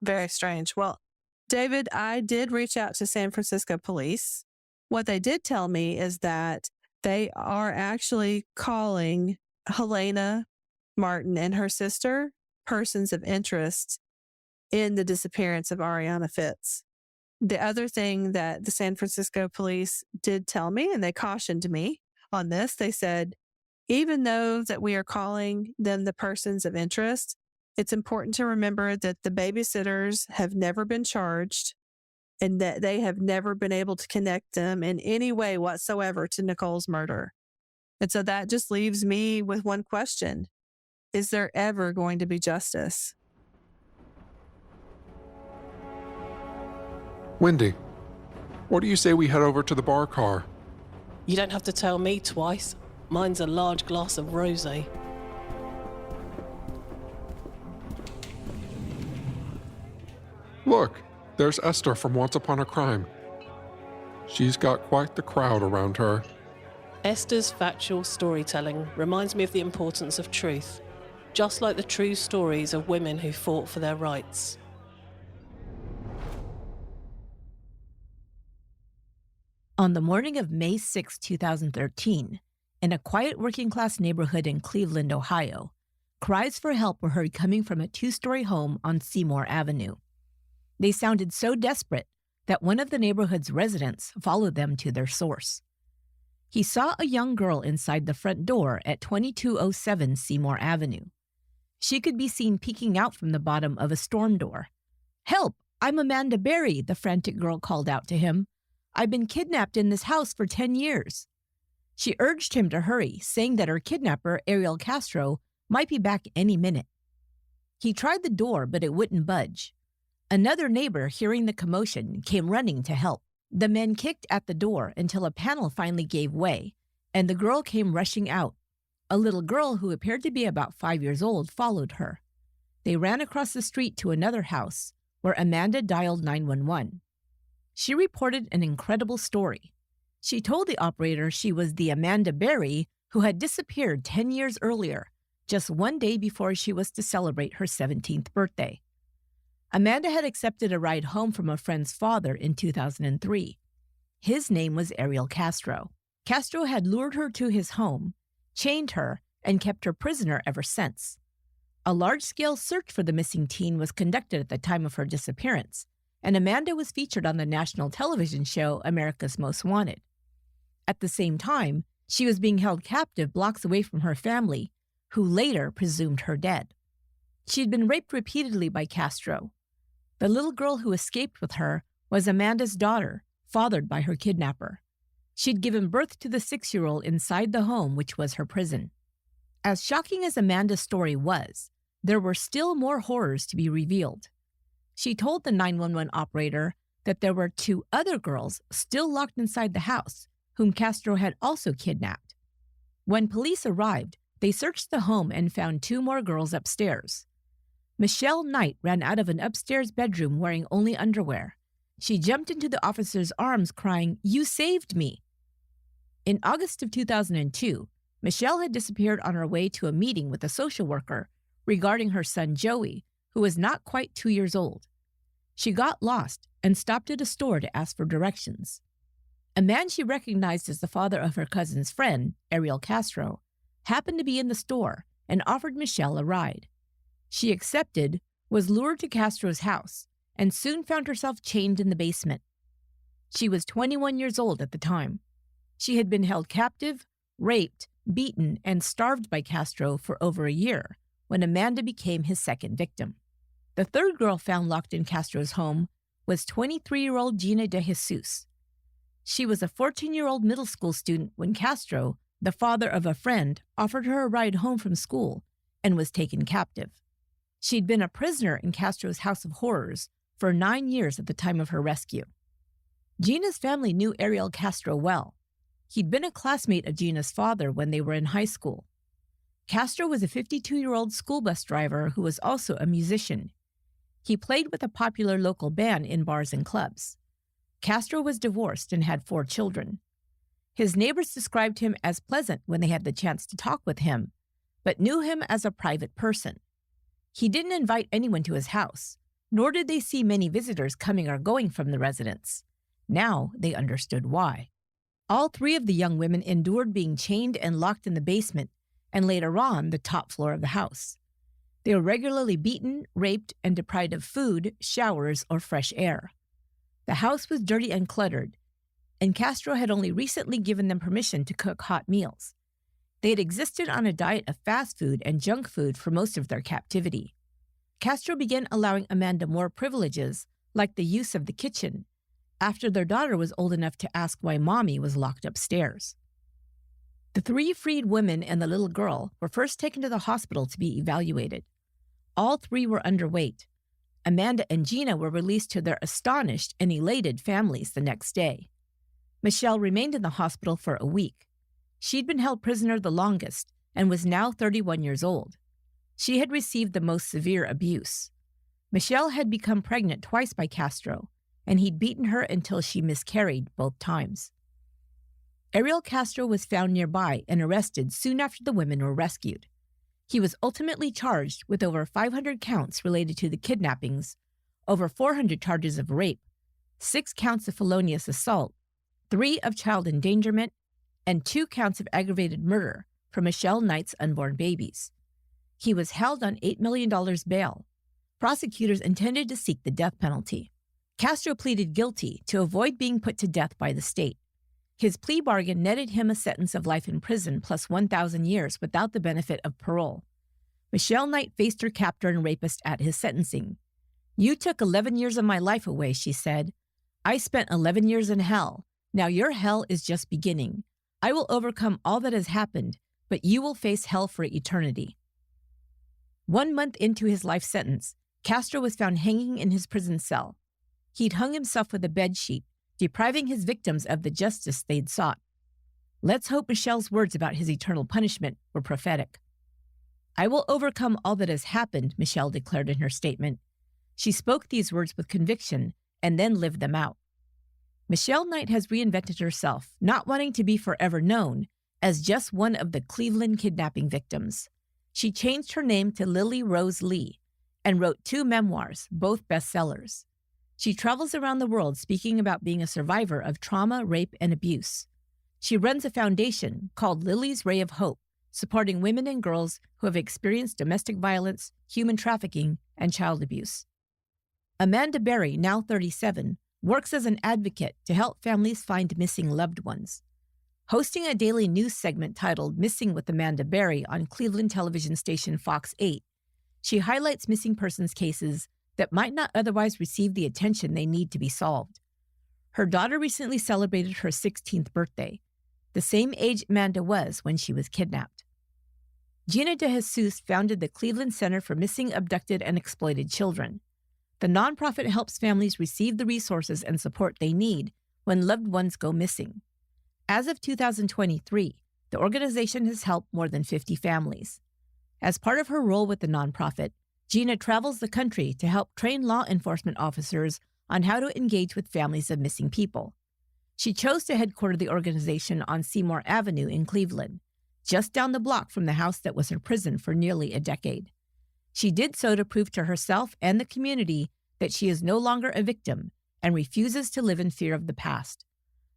Speaker 4: Very strange. Well, David, I did reach out to San Francisco police. What they did tell me is that they are actually calling Helena Martin and her sister persons of interest in the disappearance of Ariana Fitz. The other thing that the San Francisco police did tell me, and they cautioned me on this, they said, even though that we are calling them the persons of interest, it's important to remember that the babysitters have never been charged and that they have never been able to connect them in any way whatsoever to Nicole's murder. And so that just leaves me with one question. Is there ever going to be justice?
Speaker 2: Wendy, what do you say we head over to the bar car?
Speaker 3: You don't have to tell me twice. Mine's a large glass of rosé.
Speaker 2: Look, there's Esther from Once Upon a Crime. She's got quite the crowd around her.
Speaker 3: Esther's factual storytelling reminds me of the importance of truth, just like the true stories of women who fought for their rights.
Speaker 8: On the morning of May 6, 2013, in a quiet working-class neighborhood in Cleveland, Ohio, cries for help were heard coming from a two-story home on Seymour Avenue. They sounded so desperate that one of the neighborhood's residents followed them to their source. He saw a young girl inside the front door at 2207 Seymour Avenue. She could be seen peeking out from the bottom of a storm door. "Help! I'm Amanda Berry," the frantic girl called out to him. "I've been kidnapped in this house for 10 years. She urged him to hurry, saying that her kidnapper, Ariel Castro, might be back any minute. He tried the door, but it wouldn't budge. Another neighbor, hearing the commotion, came running to help. The men kicked at the door until a panel finally gave way, and the girl came rushing out. A little girl who appeared to be about 5 years old followed her. They ran across the street to another house, where Amanda dialed 911. She reported an incredible story. She told the operator she was the Amanda Berry who had disappeared 10 years earlier, just one day before she was to celebrate her 17th birthday. Amanda had accepted a ride home from a friend's father in 2003. His name was Ariel Castro. Castro had lured her to his home, chained her, and kept her prisoner ever since. A large-scale search for the missing teen was conducted at the time of her disappearance, and Amanda was featured on the national television show America's Most Wanted. At the same time, she was being held captive blocks away from her family, who later presumed her dead. She had been raped repeatedly by Castro. The little girl who escaped with her was Amanda's daughter, fathered by her kidnapper. She'd given birth to the 6-year-old inside the home, which was her prison. As shocking as Amanda's story was, there were still more horrors to be revealed. She told the 911 operator that there were 2 other girls still locked inside the house, whom Castro had also kidnapped. When police arrived, they searched the home and found 2 more girls upstairs. Michelle Knight ran out of an upstairs bedroom wearing only underwear. She jumped into the officer's arms crying, "You saved me!" In August of 2002, Michelle had disappeared on her way to a meeting with a social worker regarding her son Joey, who was not quite 2 years old. She got lost and stopped at a store to ask for directions. A man she recognized as the father of her cousin's friend, Ariel Castro, happened to be in the store and offered Michelle a ride. She accepted, was lured to Castro's house, and soon found herself chained in the basement. She was 21 years old at the time. She had been held captive, raped, beaten, and starved by Castro for over a year when Amanda became his second victim. The third girl found locked in Castro's home was 23-year-old Gina De Jesus. She was a 14-year-old middle school student when Castro, the father of a friend, offered her a ride home from school and was taken captive. She'd been a prisoner in Castro's House of Horrors for 9 years at the time of her rescue. Gina's family knew Ariel Castro well. He'd been a classmate of Gina's father when they were in high school. Castro was a 52-year-old school bus driver who was also a musician. He played with a popular local band in bars and clubs. Castro was divorced and had 4 children. His neighbors described him as pleasant when they had the chance to talk with him, but knew him as a private person. He didn't invite anyone to his house, nor did they see many visitors coming or going from the residence. Now they understood why. All 3 of the young women endured being chained and locked in the basement, and later on the top floor of the house. They were regularly beaten, raped, and deprived of food, showers, or fresh air. The house was dirty and cluttered, and Castro had only recently given them permission to cook hot meals. They had existed on a diet of fast food and junk food for most of their captivity. Castro began allowing Amanda more privileges, like the use of the kitchen, after their daughter was old enough to ask why Mommy was locked upstairs. The 3 freed women and the little girl were first taken to the hospital to be evaluated. All 3 were underweight. Amanda and Gina were released to their astonished and elated families the next day. Michelle remained in the hospital for a week. She'd been held prisoner the longest and was now 31 years old. She had received the most severe abuse. Michelle had become pregnant twice by Castro, and he'd beaten her until she miscarried both times. Ariel Castro was found nearby and arrested soon after the women were rescued. He was ultimately charged with over 500 counts related to the kidnappings, over 400 charges of rape, 6 counts of felonious assault, 3 of child endangerment, and 2 counts of aggravated murder for Michelle Knight's unborn babies. He was held on $8 million bail. Prosecutors intended to seek the death penalty. Castro pleaded guilty to avoid being put to death by the state. His plea bargain netted him a sentence of life in prison plus 1,000 years without the benefit of parole. Michelle Knight faced her captor and rapist at his sentencing. "You took 11 years of my life away," she said. "I spent 11 years in hell. Now your hell is just beginning. I will overcome all that has happened, but you will face hell for eternity." 1 month into his life sentence, Castro was found hanging in his prison cell. He'd hung himself with a bedsheet, depriving his victims of the justice they'd sought. Let's hope Michelle's words about his eternal punishment were prophetic. "I will overcome all that has happened," Michelle declared in her statement. She spoke these words with conviction and then lived them out. Michelle Knight has reinvented herself, not wanting to be forever known as just one of the Cleveland kidnapping victims. She changed her name to Lily Rose Lee and wrote 2 memoirs, both bestsellers. She travels around the world speaking about being a survivor of trauma, rape, and abuse. She runs a foundation called Lily's Ray of Hope, supporting women and girls who have experienced domestic violence, human trafficking, and child abuse. Amanda Berry, now 37, works as an advocate to help families find missing loved ones. Hosting a daily news segment titled Missing with Amanda Berry on Cleveland television station Fox 8, she highlights missing persons cases that might not otherwise receive the attention they need to be solved. Her daughter recently celebrated her 16th birthday, the same age Amanda was when she was kidnapped. Gina DeJesus founded the Cleveland Center for Missing, Abducted, and Exploited Children. The nonprofit helps families receive the resources and support they need when loved ones go missing. As of 2023, the organization has helped more than 50 families. As part of her role with the nonprofit, Gina travels the country to help train law enforcement officers on how to engage with families of missing people. She chose to headquarter the organization on Seymour Avenue in Cleveland, just down the block from the house that was her prison for nearly a decade. She did so to prove to herself and the community that she is no longer a victim and refuses to live in fear of the past.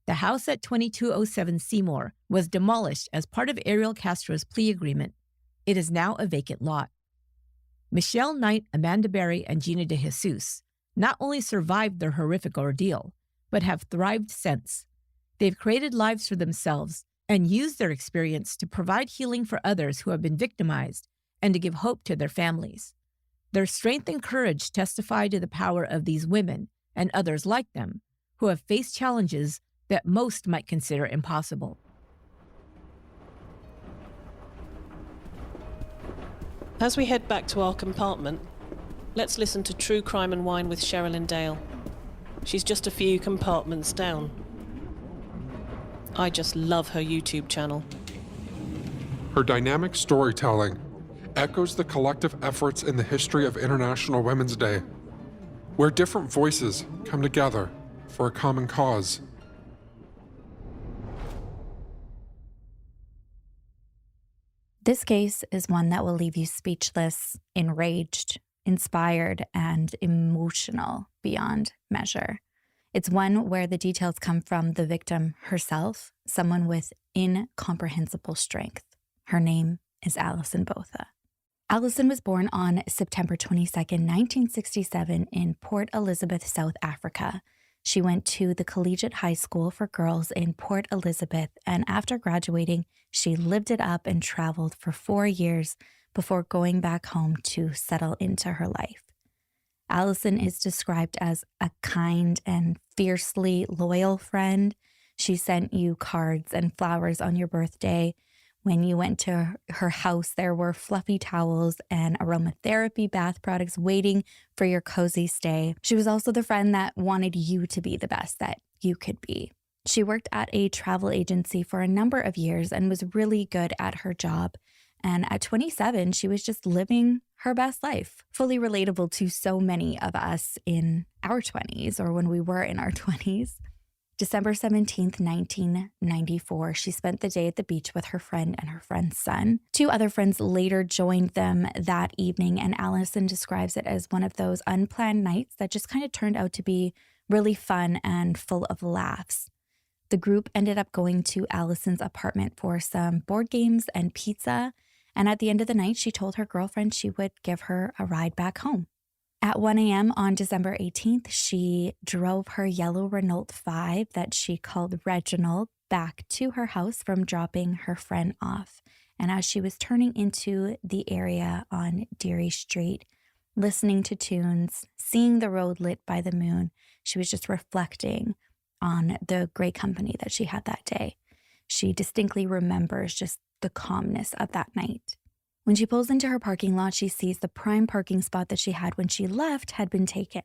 Speaker 8: The house at 2207 Seymour was demolished as part of Ariel Castro's plea agreement. It is now a vacant lot. Michelle Knight, Amanda Berry, and Gina DeJesus not only survived their horrific ordeal, but have thrived since. They've created lives for themselves and used their experience to provide healing for others who have been victimized and to give hope to their families. Their strength and courage testify to the power of these women and others like them who have faced challenges that most might consider impossible.
Speaker 3: As we head back to our compartment, let's listen to True Crime and Wine with Sherilyn Dale. She's just a few compartments down. I just love her YouTube channel.
Speaker 2: Her dynamic storytelling echoes the collective efforts in the history of International Women's Day, where different voices come together for a common cause.
Speaker 9: This case is one that will leave you speechless, enraged, inspired, and emotional beyond measure. It's one where the details come from the victim herself, someone with incomprehensible strength. Her name is Alison Botha. Alison was born on September 22nd, 1967 in Port Elizabeth, South Africa. She went to the Collegiate High School for Girls in Port Elizabeth, and after graduating, she lived it up and traveled for 4 years before going back home to settle into her life. Alison is described as a kind and fiercely loyal friend. She sent you cards and flowers on your birthday. When you went to her house, there were fluffy towels and aromatherapy bath products waiting for your cozy stay. She was also the friend that wanted you to be the best that you could be. She worked at a travel agency for a number of years and was really good at her job. And at 27, she was just living her best life, fully relatable to so many of us in our 20s or when we were in our 20s. December 17th, 1994, she spent the day at the beach with her friend and her friend's son. 2 other friends later joined them that evening, and Allison describes it as one of those unplanned nights that just kind of turned out to be really fun and full of laughs. The group ended up going to Allison's apartment for some board games and pizza, and at the end of the night, she told her girlfriend she would give her a ride back home. At 1 a.m. on December 18th, she drove her yellow Renault 5 that she called Reginald back to her house from dropping her friend off. And as she was turning into the area on Deary Street, listening to tunes, seeing the road lit by the moon, she was just reflecting on the great company that she had that day. She distinctly remembers just the calmness of that night. When she pulls into her parking lot, she sees the prime parking spot that she had when she left had been taken.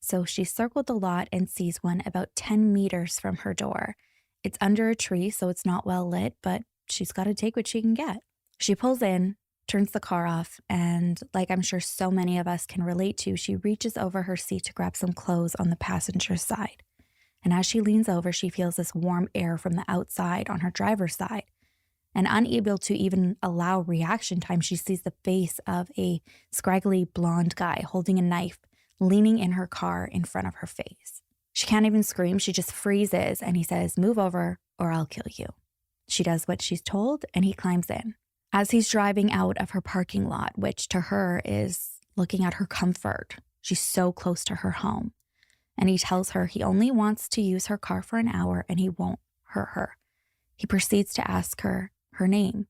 Speaker 9: So she circled the lot and sees one about 10 meters from her door. It's under a tree, so it's not well lit, but she's got to take what she can get. She pulls in, turns the car off, and like I'm sure so many of us can relate to, she reaches over her seat to grab some clothes on the passenger side. And as she leans over, she feels this warm air from the outside on her driver's side. And unable to even allow reaction time, she sees the face of a scraggly blonde guy holding a knife, leaning in her car in front of her face. She can't even scream. She just freezes, and he says, "Move over or I'll kill you." She does what she's told, and he climbs in. As he's driving out of her parking lot, which to her is looking at her comfort, she's so close to her home. And he tells her he only wants to use her car for an hour and he won't hurt her. He proceeds to ask her name.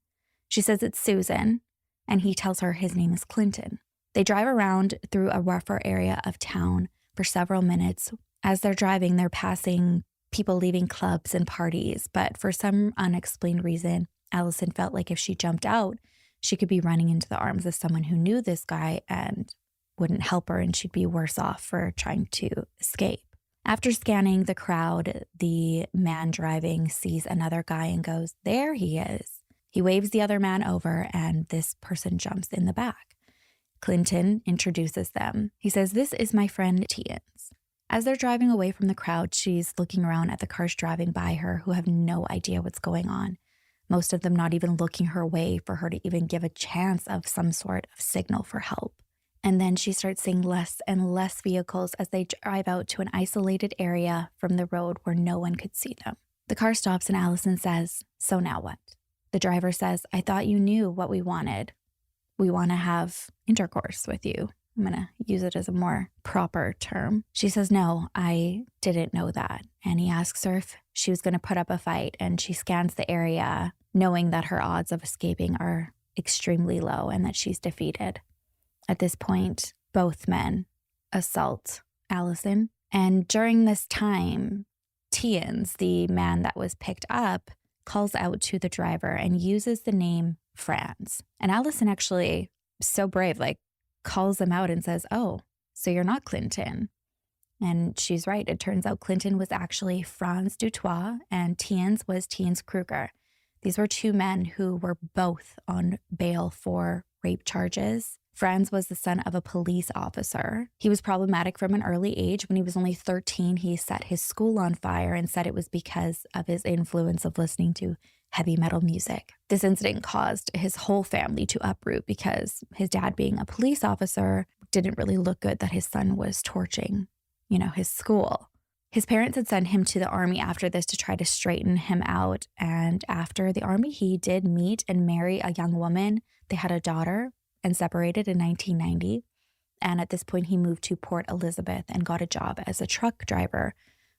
Speaker 9: She says it's Susan, and he tells her his name is Clinton. They drive around through a rougher area of town for several minutes. As they're driving, they're passing people leaving clubs and parties, but for some unexplained reason, Allison felt like if she jumped out, she could be running into the arms of someone who knew this guy and wouldn't help her, and she'd be worse off for trying to escape. After scanning the crowd, the man driving sees another guy and goes, "There he is." He waves the other man over, and this person jumps in the back. Clinton introduces them. He says, "This is my friend Tians." As they're driving away from the crowd, she's looking around at the cars driving by her who have no idea what's going on. Most of them not even looking her way for her to even give a chance of some sort of signal for help. And then she starts seeing less and less vehicles as they drive out to an isolated area from the road where no one could see them. The car stops and Allison says, "So now what?" The driver says, "I thought you knew what we wanted. We want to have intercourse with you." I'm going to use it as a more proper term. She says, "No, I didn't know that." And he asks her if she was going to put up a fight, and she scans the area, knowing that her odds of escaping are extremely low and that she's defeated. At this point, both men assault Allison. And during this time, Tians, the man that was picked up, calls out to the driver and uses the name Franz. And Allison actually, so brave, calls him out and says, "Oh, so you're not Clinton." And she's right. It turns out Clinton was actually Franz Dutoit and Tians was Tians Kruger. These were 2 men who were both on bail for rape charges. Franz was the son of a police officer. He was problematic from an early age. When he was only 13, he set his school on fire and said it was because of his influence of listening to heavy metal music. This incident caused his whole family to uproot because his dad, being a police officer, didn't really look good that his son was torching, his school. His parents had sent him to the army after this to try to straighten him out. And after the army, he did meet and marry a young woman. They had a daughter and separated in 1990. And at this point, he moved to Port Elizabeth and got a job as a truck driver,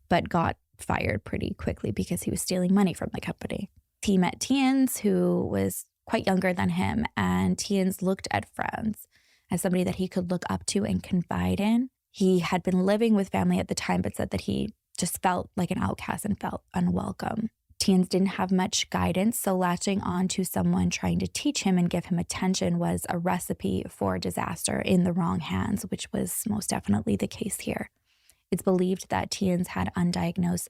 Speaker 9: but got fired pretty quickly because he was stealing money from the company. He met Tians, who was quite younger than him, and Tians looked at Franz as somebody that he could look up to and confide in. He had been living with family at the time, but said that he just felt like an outcast and felt unwelcome. Tians didn't have much guidance, so latching on to someone trying to teach him and give him attention was a recipe for disaster in the wrong hands, which was most definitely the case here. It's believed that Tians had undiagnosed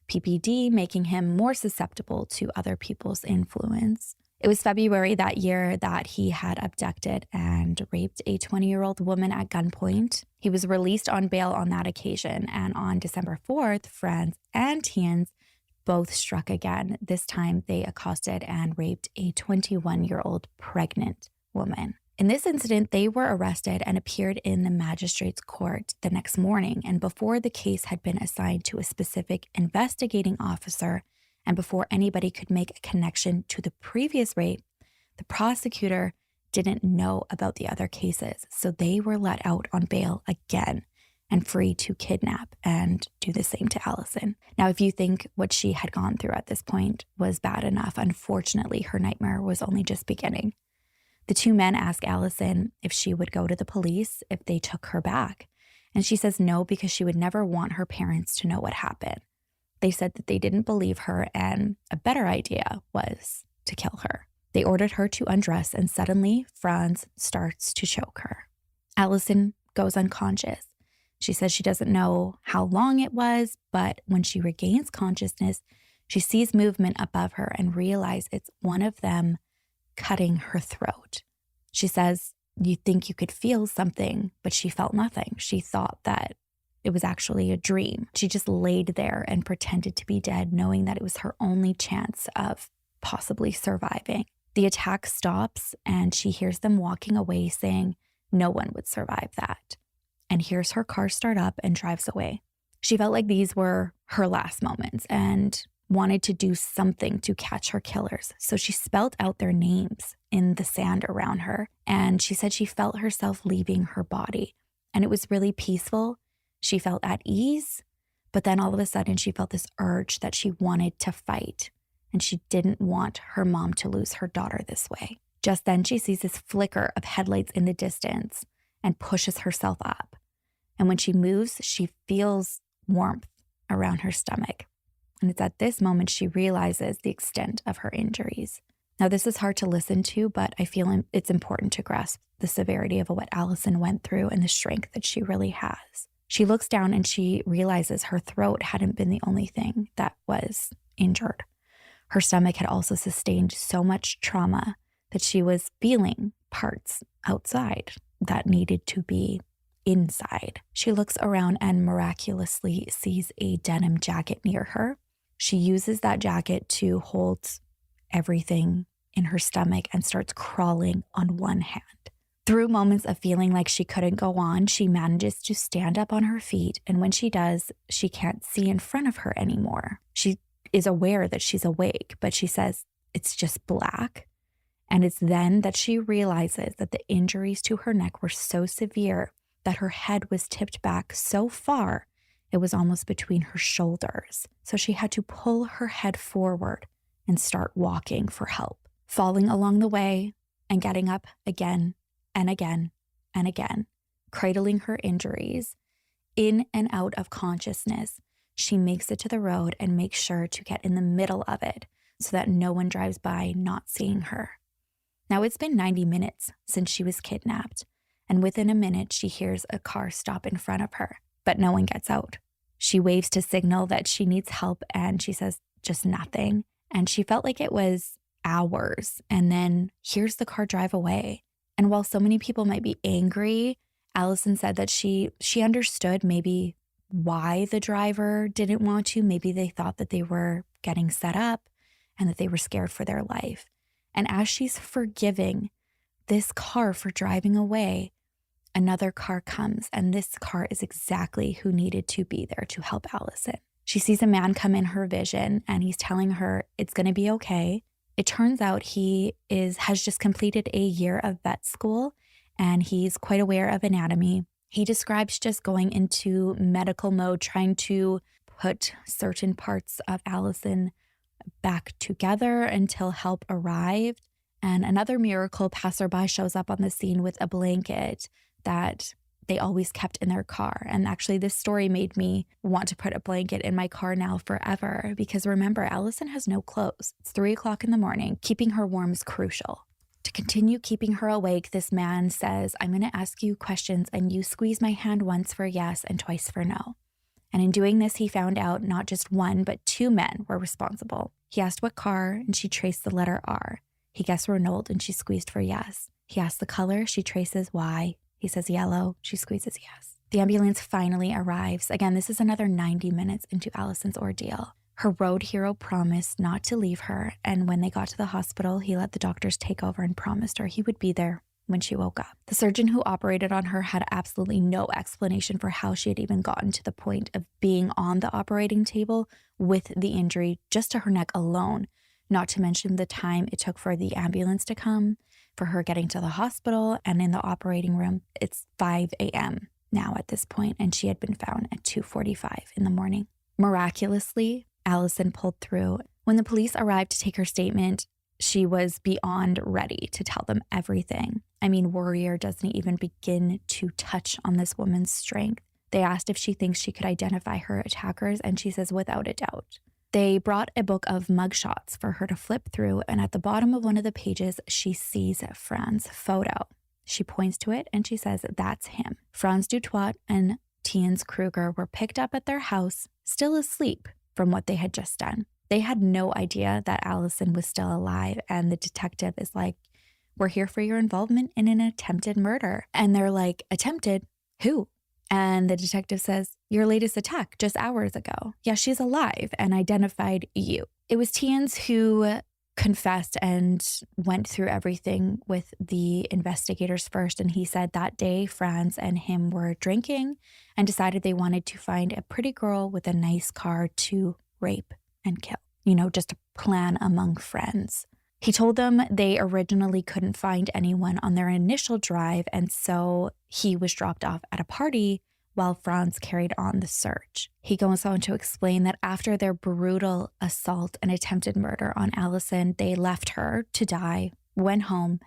Speaker 9: PPD, making him more susceptible to other people's influence. It was February that year that he had abducted and raped a 20-year-old woman at gunpoint. He was released on bail on that occasion, and on December 4th, Franz and Tiens both struck again. This time they accosted and raped a 21-year-old pregnant woman. In this incident, they were arrested and appeared in the magistrate's court the next morning, and before the case had been assigned to a specific investigating officer, and before anybody could make a connection to the previous rape, the prosecutor didn't know about the other cases, so they were let out on bail again and free to kidnap and do the same to Allison. Now, if you think what she had gone through at this point was bad enough, unfortunately, her nightmare was only just beginning. The two men ask Allison if she would go to the police if they took her back, and she says no because she would never want her parents to know what happened. They said that they didn't believe her, and a better idea was to kill her. They ordered her to undress, and suddenly Franz starts to choke her. Allison goes unconscious. She says she doesn't know how long it was, but when she regains consciousness, she sees movement above her and realizes it's one of them cutting her throat. She says, "You think you could feel something," but she felt nothing. She thought that it was actually a dream. She just laid there and pretended to be dead, knowing that it was her only chance of possibly surviving. The attack stops and she hears them walking away saying no one would survive that, and hears her car start up and drives away. She felt like these were her last moments and wanted to do something to catch her killers. So she spelled out their names in the sand around her, and she said she felt herself leaving her body, and it was really peaceful. She felt at ease, but then all of a sudden she felt this urge that she wanted to fight, and she didn't want her mom to lose her daughter this way. Just then she sees this flicker of headlights in the distance and pushes herself up. And when she moves, she feels warmth around her stomach. And it's at this moment she realizes the extent of her injuries. Now, this is hard to listen to, but I feel it's important to grasp the severity of what Allison went through and the strength that she really has. She looks down and she realizes her throat hadn't been the only thing that was injured. Her stomach had also sustained so much trauma that she was feeling parts outside that needed to be inside. She looks around and miraculously sees a denim jacket near her. She uses that jacket to hold everything in her stomach and starts crawling on one hand. Through moments of feeling like she couldn't go on, she manages to stand up on her feet, and when she does, she can't see in front of her anymore. She is aware that she's awake, but she says it's just black. And it's then that she realizes that the injuries to her neck were so severe that her head was tipped back so far it was almost between her shoulders. So she had to pull her head forward and start walking for help, falling along the way and getting up again and again and again, cradling her injuries. In and out of consciousness, she makes it to the road and makes sure to get in the middle of it so that no one drives by not seeing her. Now, it's been 90 minutes since she was kidnapped, and within a minute, she hears a car stop in front of her, but no one gets out. She waves to signal that she needs help, and she says just nothing. And she felt like it was hours, and then hears the car drive away. And while so many people might be angry, Allison said that she understood maybe why the driver didn't want to. Maybe they thought that they were getting set up and that they were scared for their life. And as she's forgiving this car for driving away, another car comes, and this car is exactly who needed to be there to help Allison. She sees a man come in her vision, and he's telling her it's going to be okay. It turns out he has just completed a year of vet school, and he's quite aware of anatomy. He describes just going into medical mode, trying to put certain parts of Allison back together until help arrived. And another miracle passerby shows up on the scene with a blanket that they always kept in their car. And actually, this story made me want to put a blanket in my car now forever, because remember, Allison has no clothes. It's 3:00 in the morning. Keeping her warm is crucial. To continue keeping her awake, this man says, "I'm going to ask you questions, and you squeeze my hand once for yes and twice for no." And in doing this, he found out not just one, but two men were responsible. He asked what car, and she traced the letter R. He guessed Renault and she squeezed for yes. He asked the color, she traces Y. He says yellow, she squeezes yes. The ambulance finally arrives. Again, this is another 90 minutes into Allison's ordeal. Her road hero promised not to leave her, and when they got to the hospital, he let the doctors take over and promised her he would be there when she woke up. The surgeon who operated on her had absolutely no explanation for how she had even gotten to the point of being on the operating table with the injury just to her neck alone, not to mention the time it took for the ambulance to come, for her getting to the hospital and in the operating room. It's 5 a.m. now at this point, and she had been found at 2:45 in the morning. Miraculously, Allison pulled through. When the police arrived to take her statement, she was beyond ready to tell them everything. I mean, Warrior doesn't even begin to touch on this woman's strength. They asked if she thinks she could identify her attackers, and she says without a doubt. They brought a book of mugshots for her to flip through, and at the bottom of one of the pages, she sees Fran's photo. She points to it and she says, that's him. Franz Dutoit and Tiens Kruger were picked up at their house, still asleep from what they had just done. They had no idea that Allison was still alive, and the detective is like, we're here for your involvement in an attempted murder. And they're like, attempted? Who? And the detective says, your latest attack just hours ago. Yeah, she's alive and identified you. It was Tiens who confessed and went through everything with the investigators first. And he said that day, Franz and him were drinking and decided they wanted to find a pretty girl with a nice car to rape and kill. You know, just a plan among friends. He told them they originally couldn't find anyone on their initial drive, and so he was dropped off at a party while Franz carried on the search. He goes on to explain that after their brutal assault and attempted murder on Allison, they left her to die, went home,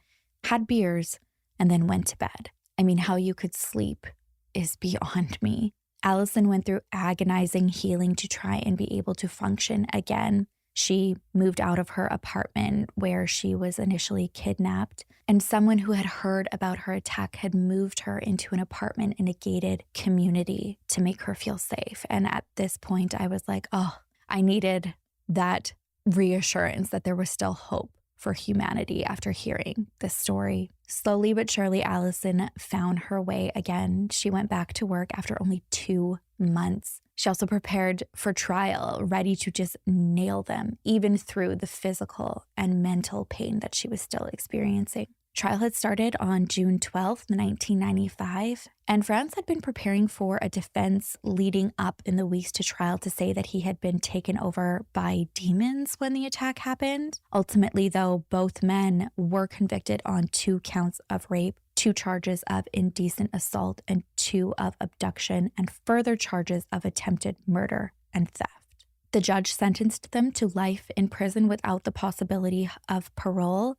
Speaker 9: had beers, and then went to bed. I mean, how you could sleep is beyond me. Allison went through agonizing healing to try and be able to function again. She moved out of her apartment where she was initially kidnapped, and someone who had heard about her attack had moved her into an apartment in a gated community to make her feel safe. And at this point, I was like, oh, I needed that reassurance that there was still hope for humanity after hearing this story. Slowly but surely, Allison found her way again. She went back to work after only 2 months. She also prepared for trial, ready to just nail them, even through the physical and mental pain that she was still experiencing. Trial had started on June 12th, 1995, and Franz had been preparing for a defense leading up in the weeks to trial to say that he had been taken over by demons when the attack happened. Ultimately, though, both men were convicted on 2 counts of rape, 2 charges of indecent assault, and 2 of abduction, and further charges of attempted murder and theft. The judge sentenced them to life in prison without the possibility of parole.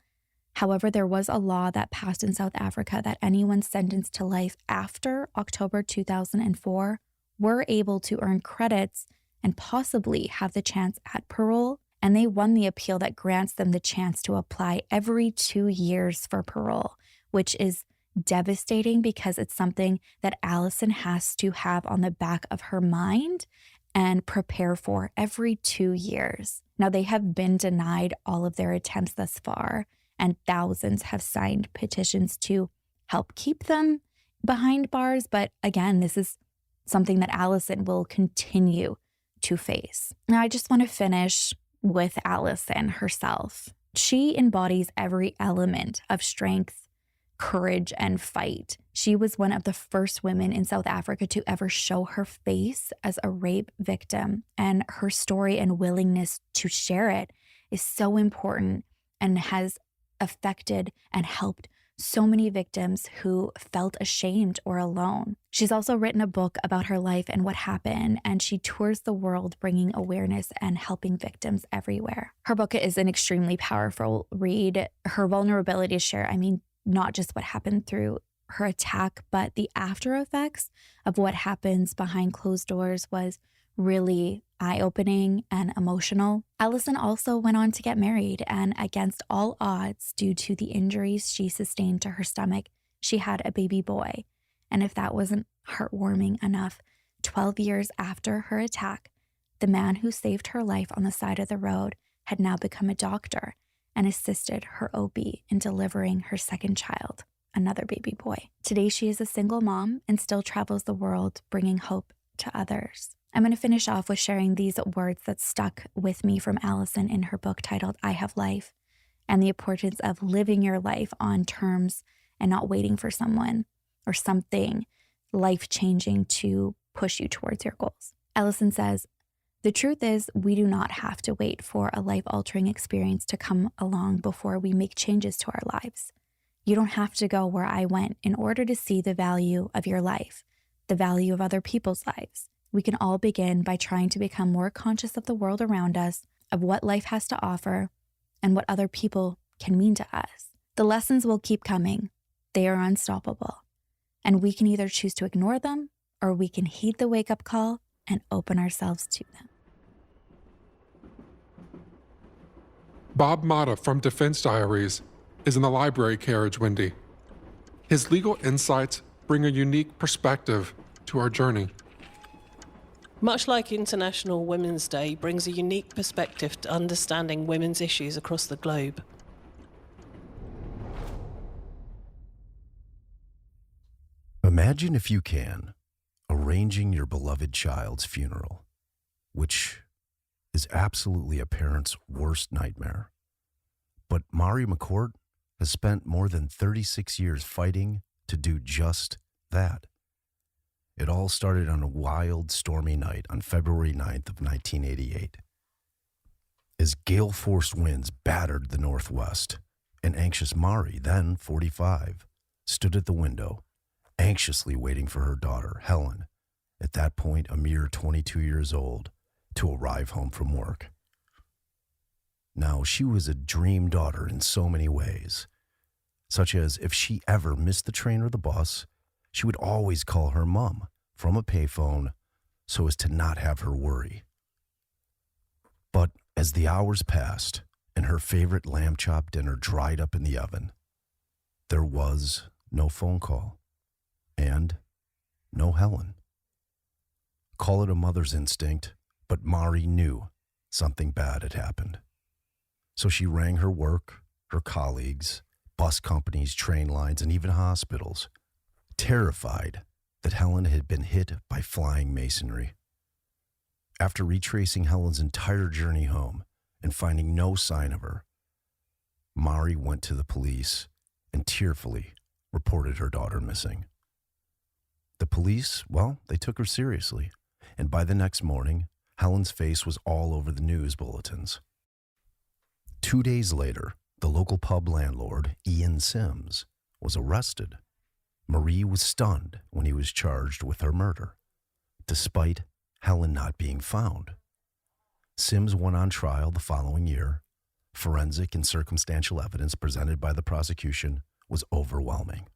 Speaker 9: However, there was a law that passed in South Africa that anyone sentenced to life after October 2004 were able to earn credits and possibly have the chance at parole. And they won the appeal that grants them the chance to apply every 2 years for parole, which is devastating because it's something that Allison has to have on the back of her mind and prepare for every 2 years. Now, they have been denied all of their attempts thus far, and thousands have signed petitions to help keep them behind bars. But again, this is something that Allison will continue to face. Now, I just want to finish with Allison herself. She embodies every element of strength, courage, and fight. She was one of the first women in South Africa to ever show her face as a rape victim, and her story and willingness to share it is so important and has affected and helped so many victims who felt ashamed or alone. She's also written a book about her life and what happened, and she tours the world bringing awareness and helping victims everywhere. Her book is an extremely powerful read. Her vulnerability to share, I mean, not just what happened through her attack, but the after effects of what happens behind closed doors was really eye-opening and emotional. Allison also went on to get married, and against all odds, due to the injuries she sustained to her stomach, she had a baby boy. And if that wasn't heartwarming enough, 12 years after her attack, the man who saved her life on the side of the road had now become a doctor and assisted her OB in delivering her second child, another baby boy. Today, she is a single mom and still travels the world bringing hope to others. I'm going to finish off with sharing these words that stuck with me from Allison in her book titled I Have Life, and the importance of living your life on terms and not waiting for someone or something life-changing to push you towards your goals. Allison says, "The truth is, we do not have to wait for a life-altering experience to come along before we make changes to our lives. You don't have to go where I went in order to see the value of your life, the value of other people's lives. We can all begin by trying to become more conscious of the world around us, of what life has to offer, and what other people can mean to us. The lessons will keep coming. They are unstoppable. And we can either choose to ignore them, or we can heed the wake-up call and open ourselves to them."
Speaker 2: Bob Motta from Defense Diaries is in the library carriage, Wendy. His legal insights bring a unique perspective to our journey.
Speaker 3: Much like International Women's Day brings a unique perspective to understanding women's issues across the globe.
Speaker 10: Imagine, if you can, arranging your beloved child's funeral, which is absolutely a parent's worst nightmare. But Mari McCourt has spent more than 36 years fighting to do just that. It all started on a wild, stormy night on February 9th of 1988. As gale-force winds battered the Northwest, an anxious Mari, then 45, stood at the window, anxiously waiting for her daughter, Helen, at that point a mere 22 years old, to arrive home from work. Now, she was a dream daughter in so many ways, such as if she ever missed the train or the bus, she would always call her mom from a payphone so as to not have her worry. But as the hours passed and her favorite lamb chop dinner dried up in the oven, there was no phone call and no Helen. Call it a mother's instinct, but Mari knew something bad had happened. So she rang her work, her colleagues, bus companies, train lines, and even hospitals, terrified that Helen had been hit by flying masonry. After retracing Helen's entire journey home and finding no sign of her, Mari went to the police and tearfully reported her daughter missing. The police, well, they took her seriously, and by the next morning, Helen's face was all over the news bulletins. 2 days later, the local pub landlord, Ian Sims, was arrested. Marie was stunned when he was charged with her murder, despite Helen not being found. Sims went on trial the following year. Forensic and circumstantial evidence presented by the prosecution was overwhelming.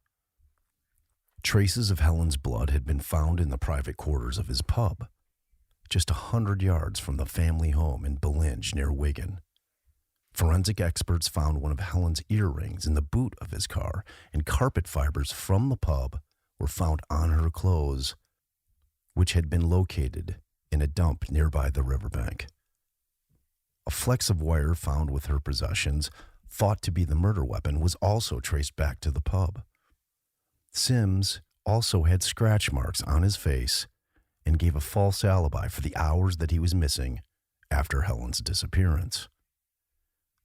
Speaker 10: Traces of Helen's blood had been found in the private quarters of his pub, just 100 yards from the family home in Bellinge near Wigan. Forensic experts found one of Helen's earrings in the boot of his car, and carpet fibers from the pub were found on her clothes, which had been located in a dump nearby the riverbank. A flex of wire found with her possessions, thought to be the murder weapon, was also traced back to the pub. Sims also had scratch marks on his face and gave a false alibi for the hours that he was missing after Helen's disappearance.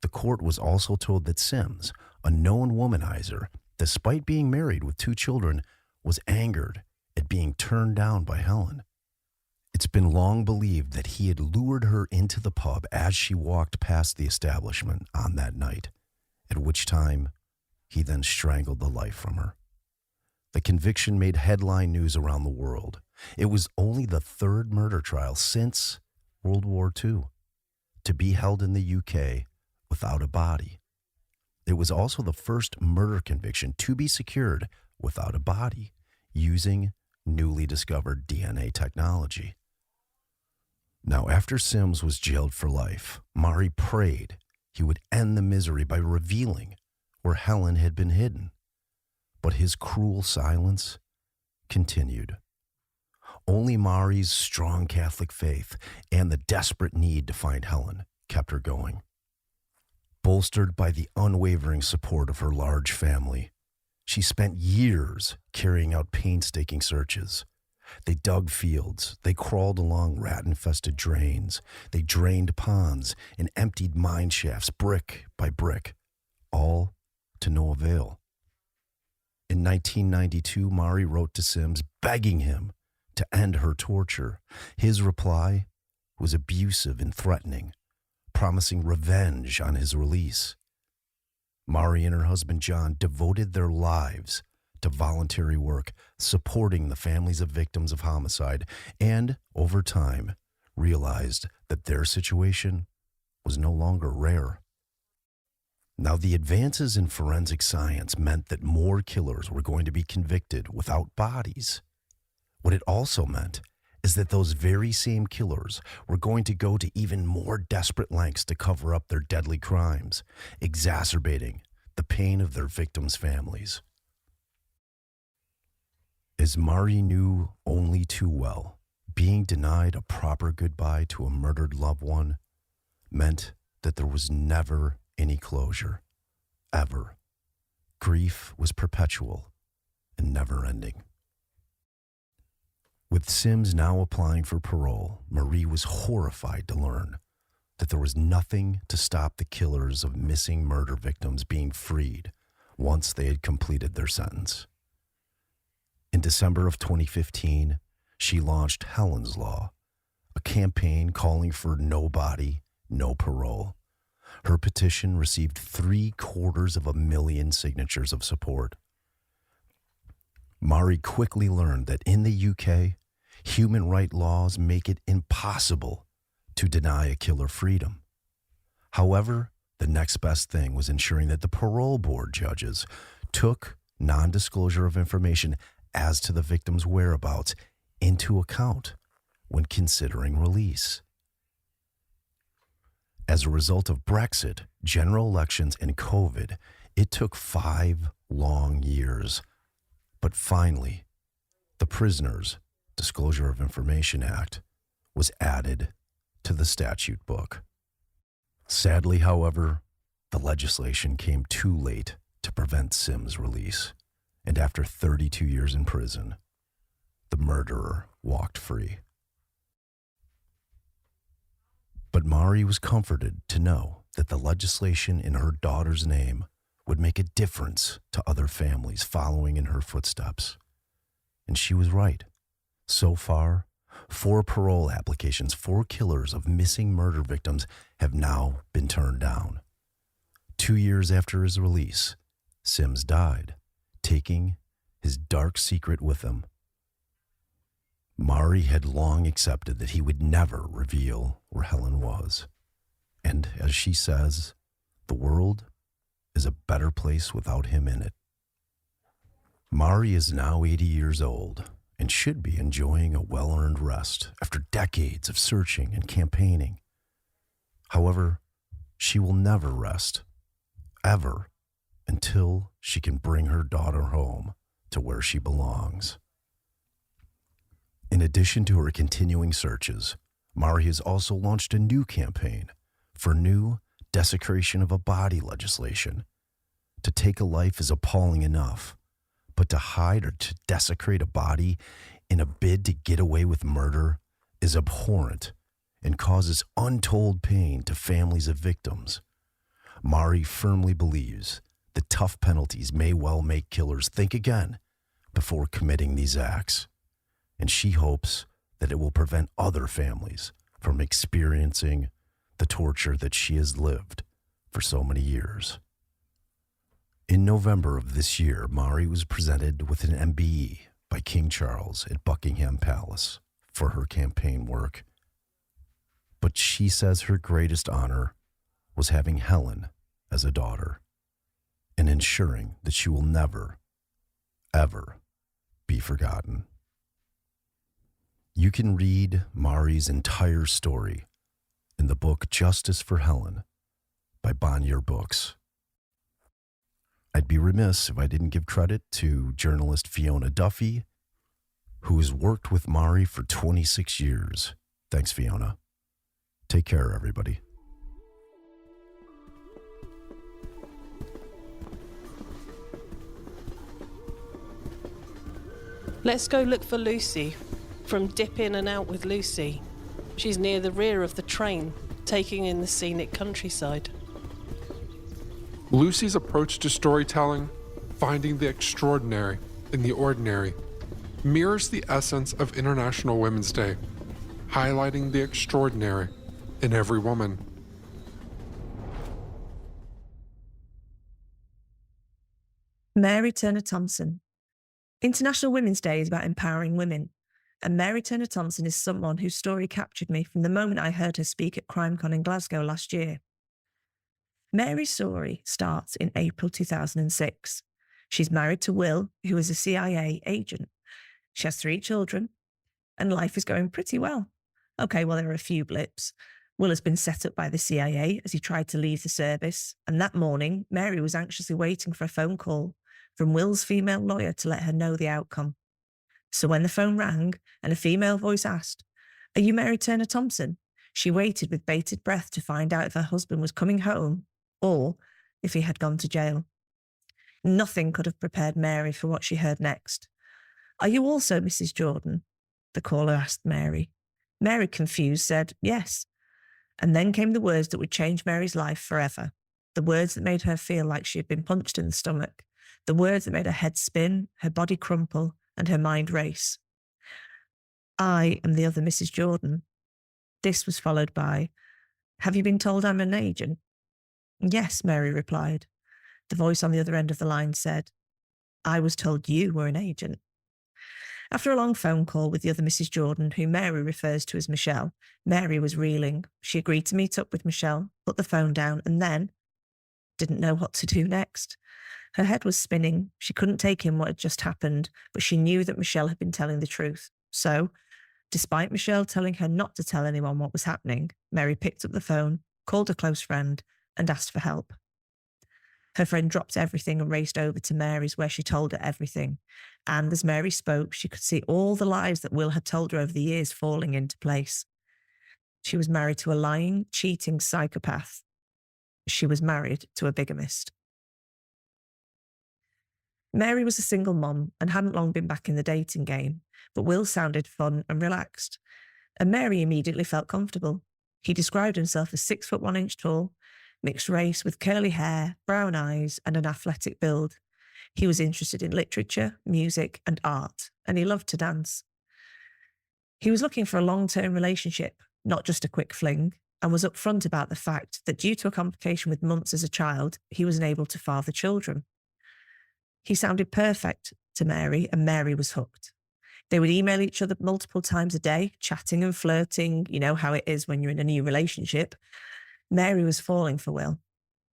Speaker 10: The court was also told that Sims, a known womanizer, despite being married with 2 children, was angered at being turned down by Helen. It's been long believed that he had lured her into the pub as she walked past the establishment on that night, at which time he then strangled the life from her. The conviction made headline news around the world. It was only the 3rd murder trial since World War II to be held in the UK without a body. It was also the first murder conviction to be secured without a body using newly discovered DNA technology. Now, after Sims was jailed for life, Mari prayed he would end the misery by revealing where Helen had been hidden. But his cruel silence continued. Only Mari's strong Catholic faith and the desperate need to find Helen kept her going. Bolstered by the unwavering support of her large family, she spent years carrying out painstaking searches. They dug fields, they crawled along rat-infested drains, they drained ponds and emptied mine shafts brick by brick, all to no avail. In 1992, Mari wrote to Sims begging him to end her torture. His reply was abusive and threatening, promising revenge on his release. Mari and her husband John devoted their lives to voluntary work, supporting the families of victims of homicide, and, over time, realized that their situation was no longer rare. Now, the advances in forensic science meant that more killers were going to be convicted without bodies. What it also meant is that those very same killers were going to go to even more desperate lengths to cover up their deadly crimes, exacerbating the pain of their victims' families. As Mari knew only too well, being denied a proper goodbye to a murdered loved one meant that there was never any closure, ever. Grief was perpetual and never-ending. With Sims now applying for parole, Marie was horrified to learn that there was nothing to stop the killers of missing murder victims being freed once they had completed their sentence. In December of 2015, she launched Helen's Law, a campaign calling for no body, no parole. Her petition received 750,000 signatures of support. Mari quickly learned that in the UK, human rights laws make it impossible to deny a killer freedom. However, the next best thing was ensuring that the parole board judges took non-disclosure of information as to the victim's whereabouts into account when considering release. As a result of Brexit, general elections, and COVID, it took 5 long years. But finally, the Prisoners' Disclosure of Information Act was added to the statute book. Sadly, however, the legislation came too late to prevent Sims' release, and after 32 years in prison, the murderer walked free. But Mari was comforted to know that the legislation in her daughter's name would make a difference to other families following in her footsteps. And she was right. So far, 4 parole applications for killers of missing murder victims have now been turned down. 2 years after his release, Sims died, taking his dark secret with him. Mari had long accepted that he would never reveal where Helen was. And as she says, the world is a better place without him in it. Mari is now 80 years old and should be enjoying a well-earned rest after decades of searching and campaigning. However, she will never rest, ever, until she can bring her daughter home to where she belongs. In addition to her continuing searches, Mari has also launched a new campaign for new desecration of a body legislation. To take a life is appalling enough, but to hide or to desecrate a body in a bid to get away with murder is abhorrent and causes untold pain to families of victims. Mari firmly believes that tough penalties may well make killers think again before committing these acts, and she hopes that it will prevent other families from experiencing the torture that she has lived for so many years. In November of this year, Mari was presented with an MBE by King Charles at Buckingham Palace for her campaign work. But she says her greatest honor was having Helen as a daughter and ensuring that she will never, ever be forgotten. You can read Mari's entire story in the book Justice for Helen by Bonnier Books. I'd be remiss if I didn't give credit to journalist Fiona Duffy, who has worked with Mari for 26 years. Thanks, Fiona. Take care, everybody.
Speaker 3: Let's go look for Lucy. From Dip In and Out with Lucy. She's near the rear of the train, taking in the scenic countryside.
Speaker 2: Lucy's approach to storytelling, finding the extraordinary in the ordinary, mirrors the essence of International Women's Day, highlighting the extraordinary in every woman.
Speaker 11: Mary Turner Thompson. International Women's Day is about empowering women, and Mary Turner Thompson is someone whose story captured me from the moment I heard her speak at Crimecon in Glasgow last year. Mary's story starts in April 2006. She's married to Will, who is a CIA agent. She has 3 children, and life is going pretty well. Okay, well, there are a few blips. Will has been set up by the CIA as he tried to leave the service, and that morning, Mary was anxiously waiting for a phone call from Will's female lawyer to let her know the outcome. So when the phone rang and a female voice asked, "Are you Mary Turner Thompson?" she waited with bated breath to find out if her husband was coming home or if he had gone to jail. Nothing could have prepared Mary for what she heard next. "Are you also Mrs. Jordan?" the caller asked Mary. Mary, confused, said yes. And then came the words that would change Mary's life forever. The words that made her feel like she had been punched in the stomach. The words that made her head spin, her body crumple, and her mind race. "I am the other Mrs. Jordan." This was followed by, "Have you been told I'm an agent?" "Yes," Mary replied. The voice on the other end of the line said, "I was told you were an agent." After a long phone call with the other Mrs. Jordan, who Mary refers to as Michelle, Mary was reeling. She agreed to meet up with Michelle, put the phone down, and then didn't know what to do next. Her head was spinning. She couldn't take in what had just happened, but she knew that Michelle had been telling the truth. So, despite Michelle telling her not to tell anyone what was happening, Mary picked up the phone, called a close friend, and asked for help. Her friend dropped everything and raced over to Mary's, where she told her everything. And as Mary spoke, she could see all the lies that Will had told her over the years falling into place. She was married to a lying, cheating psychopath. She was married to a bigamist. Mary was a single mom and hadn't long been back in the dating game, but Will sounded fun and relaxed. And Mary immediately felt comfortable. He described himself as 6'1" tall, mixed race with curly hair, brown eyes, and an athletic build. He was interested in literature, music, and art, and he loved to dance. He was looking for a long-term relationship, not just a quick fling, and was upfront about the fact that due to a complication with mumps as a child, he was unable to father children. He sounded perfect to Mary, and Mary was hooked. They would email each other multiple times a day, chatting and flirting. You know how it is when you're in a new relationship. Mary was falling for Will.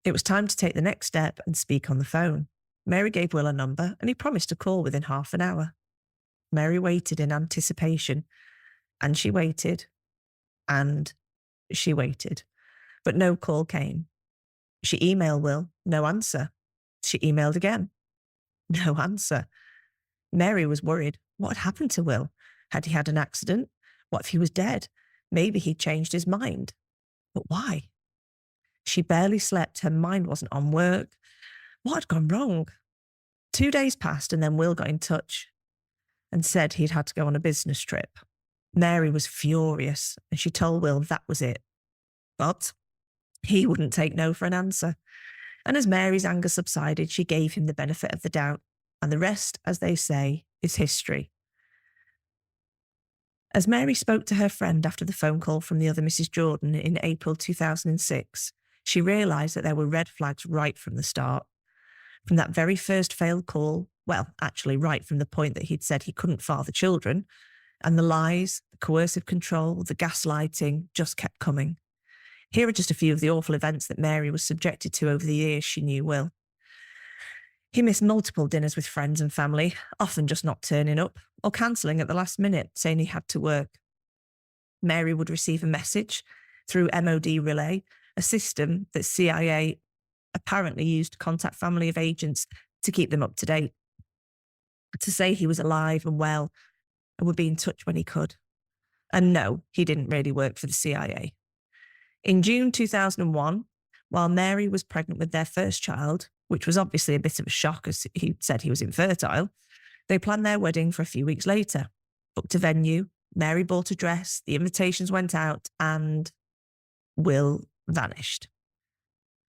Speaker 11: It was time to take the next step and speak on the phone. Mary gave Will a number, and he promised a call within half an hour. Mary waited in anticipation, and she waited, and she waited, but no call came. She emailed Will, no answer. She emailed again, no answer. Mary was worried. What had happened to Will? Had he had an accident? What if he was dead? Maybe he'd changed his mind. But why? She barely slept. Her mind wasn't on work. What had gone wrong? 2 days passed, and then Will got in touch and said he'd had to go on a business trip. Mary was furious, and she told Will that was it. But he wouldn't take no for an answer. And as Mary's anger subsided, she gave him the benefit of the doubt. And the rest, as they say, is history. As Mary spoke to her friend after the phone call from the other Mrs. Jordan in April 2006, she realised that there were red flags right from the start. From that very first failed call, well, actually right from the point that he'd said he couldn't father children, and the lies, the coercive control, the gaslighting just kept coming. Here are just a few of the awful events that Mary was subjected to over the years she knew Will. He missed multiple dinners with friends and family, often just not turning up or cancelling at the last minute, saying he had to work. Mary would receive a message through MOD Relay, a system that CIA apparently used to contact family of agents to keep them up to date, to say he was alive and well and would be in touch when he could. And no, he didn't really work for the CIA. In June 2001, while Mary was pregnant with their first child, which was obviously a bit of a shock as he said he was infertile, They planned their wedding for a few weeks later, booked a venue, Mary bought a dress, the invitations went out, and Will vanished.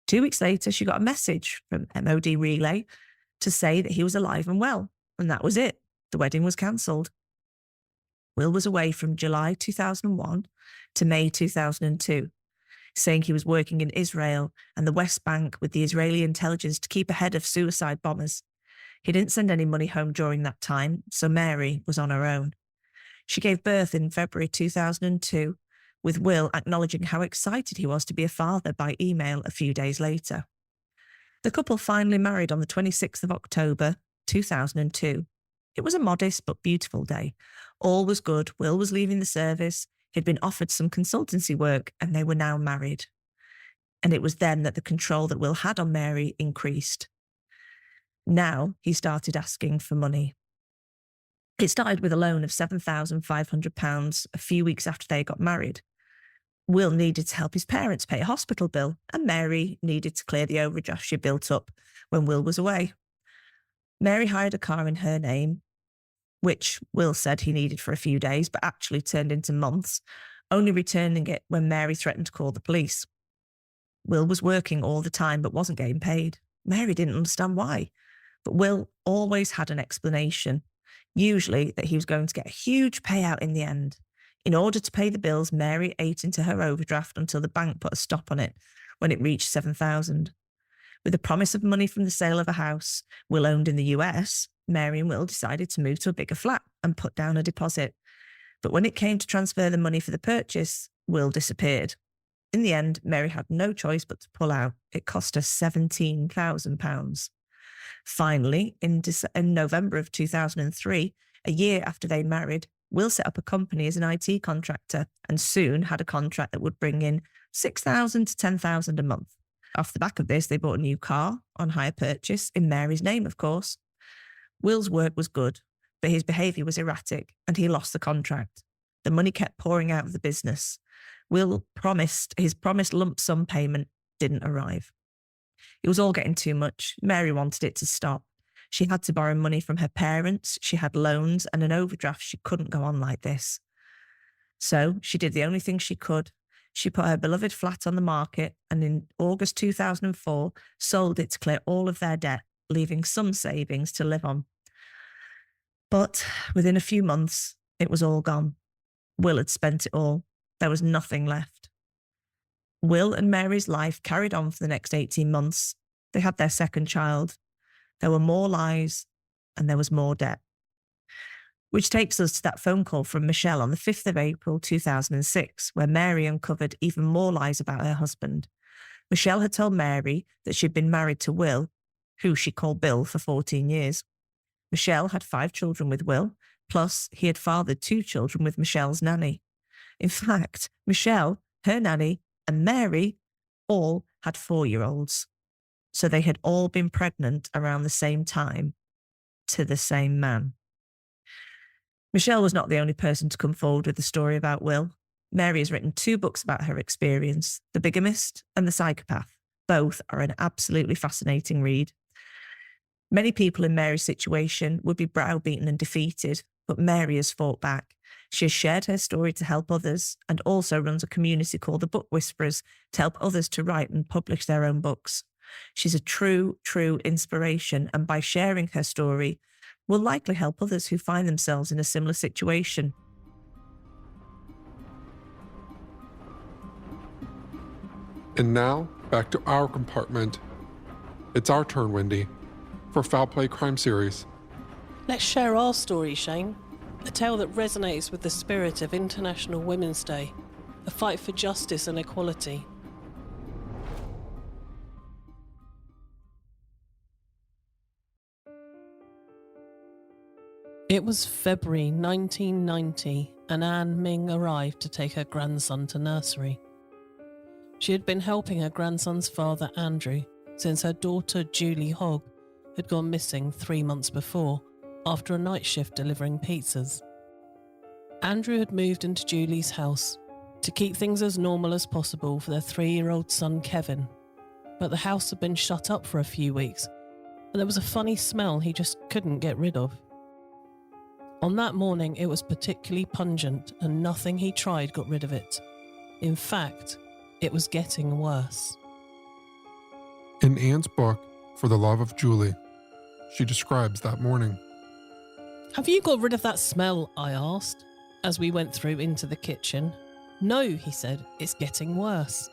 Speaker 11: 2 weeks later, she got a message from MOD Relay to say that he was alive and well, and that was it. The wedding was cancelled. Will was away from July 2001 to May 2002, saying he was working in Israel and the West Bank with the Israeli intelligence to keep ahead of suicide bombers. He didn't send any money home during that time, so Mary was on her own. She gave birth in February 2002, with Will acknowledging how excited he was to be a father by email a few days later. The couple finally married on the 26th of October 2002. It was a modest but beautiful day. All was good. Will was leaving the service. He'd been offered some consultancy work and they were now married. And it was then that the control that Will had on Mary increased. Now he started asking for money. It started with a loan of £7,500 a few weeks after they got married. Will needed to help his parents pay a hospital bill, and Mary needed to clear the overdraft she built up when Will was away. Mary hired a car in her name, which Will said he needed for a few days, but actually turned into months, only returning it when Mary threatened to call the police. Will was working all the time but wasn't getting paid. Mary didn't understand why, but Will always had an explanation, usually that he was going to get a huge payout in the end. In order to pay the bills, Mary ate into her overdraft until the bank put a stop on it when it reached $7,000. With a promise of money from the sale of a house Will owned in the US, Mary and Will decided to move to a bigger flat and put down a deposit. But when it came to transfer the money for the purchase, Will disappeared. In the end, Mary had no choice but to pull out. It cost her £17,000. Finally, in November of 2003, a year after they married, Will set up a company as an IT contractor and soon had a contract that would bring in $6,000 to $10,000 a month. Off the back of this, they bought a new car on hire purchase in Mary's name, of course. Will's work was good, but his behaviour was erratic and he lost the contract. The money kept pouring out of the business. His promised lump sum payment didn't arrive. It was all getting too much. Mary wanted it to stop. She had to borrow money from her parents. She had loans and an overdraft. She couldn't go on like this. So she did the only thing she could. She put her beloved flat on the market and in August 2004 sold it to clear all of their debt, leaving some savings to live on. But within a few months, it was all gone. Will had spent it all. There was nothing left. Will and Mary's life carried on for the next 18 months. They had their second child. There were more lies and there was more debt. Which takes us to that phone call from Michelle on the 5th of April 2006, where Mary uncovered even more lies about her husband. Michelle had told Mary that she'd been married to Will, who she called Bill, for 14 years. Michelle had 5 children with Will, plus he had fathered 2 children with Michelle's nanny. In fact, Michelle, her nanny, and Mary all had 4-year-olds. So they had all been pregnant around the same time to the same man. Michelle was not the only person to come forward with the story about Will. Mary has written 2 books about her experience, The Bigamist and The Psychopath. Both are an absolutely fascinating read. Many people in Mary's situation would be browbeaten and defeated, but Mary has fought back. She has shared her story to help others and also runs a community called the Book Whisperers to help others to write and publish their own books. She's a true inspiration, and by sharing her story, will likely help others who find themselves in a similar situation.
Speaker 2: And now, back to our compartment. It's our turn, Wendy, for Foul Play Crime Series.
Speaker 3: Let's share our story, Shane. A tale that resonates with the spirit of International Women's Day, a fight for justice and equality. It was February 1990 and Anne Ming arrived to take her grandson to nursery. She had been helping her grandson's father, Andrew, since her daughter, Julie Hogg, had gone missing 3 months before after a night shift delivering pizzas. Andrew had moved into Julie's house to keep things as normal as possible for their 3-year-old son, Kevin, but the house had been shut up for a few weeks and there was a funny smell he just couldn't get rid of. On that morning, it was particularly pungent and nothing he tried got rid of it. In fact, it was getting worse.
Speaker 2: In Anne's book, For the Love of Julie, she describes that morning.
Speaker 3: "Have you got rid of that smell?" I asked, as we went through into the kitchen. "No," he said, "it's getting worse."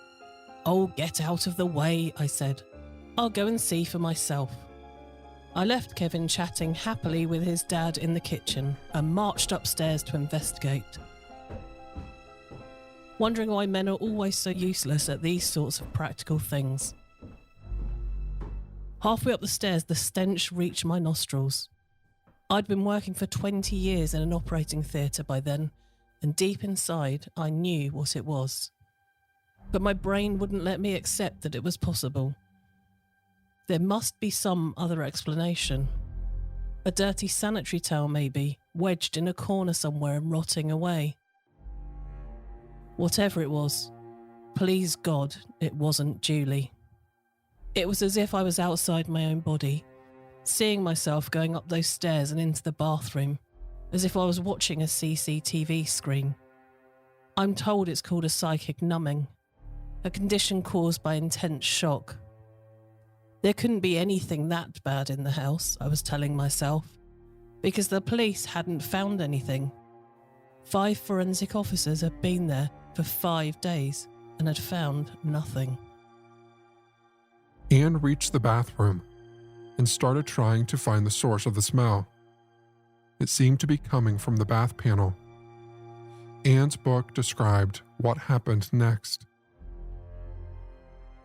Speaker 3: "Oh, get out of the way," I said. "I'll go and see for myself." I left Kevin chatting happily with his dad in the kitchen and marched upstairs to investigate. Wondering why men are always so useless at these sorts of practical things. Halfway up the stairs, the stench reached my nostrils. I'd been working for 20 years in an operating theatre by then, and deep inside, I knew what it was. But my brain wouldn't let me accept that it was possible. There must be some other explanation. A dirty sanitary towel, maybe, wedged in a corner somewhere and rotting away. Whatever it was, please God, it wasn't Julie. It was as if I was outside my own body, seeing myself going up those stairs and into the bathroom, as if I was watching a CCTV screen. I'm told it's called a psychic numbing, a condition caused by intense shock. There couldn't be anything that bad in the house, I was telling myself, because the police hadn't found anything. 5 forensic officers had been there for 5 days and had found nothing.
Speaker 2: Anne reached the bathroom and started trying to find the source of the smell. It seemed to be coming from the bath panel. Anne's book described what happened next.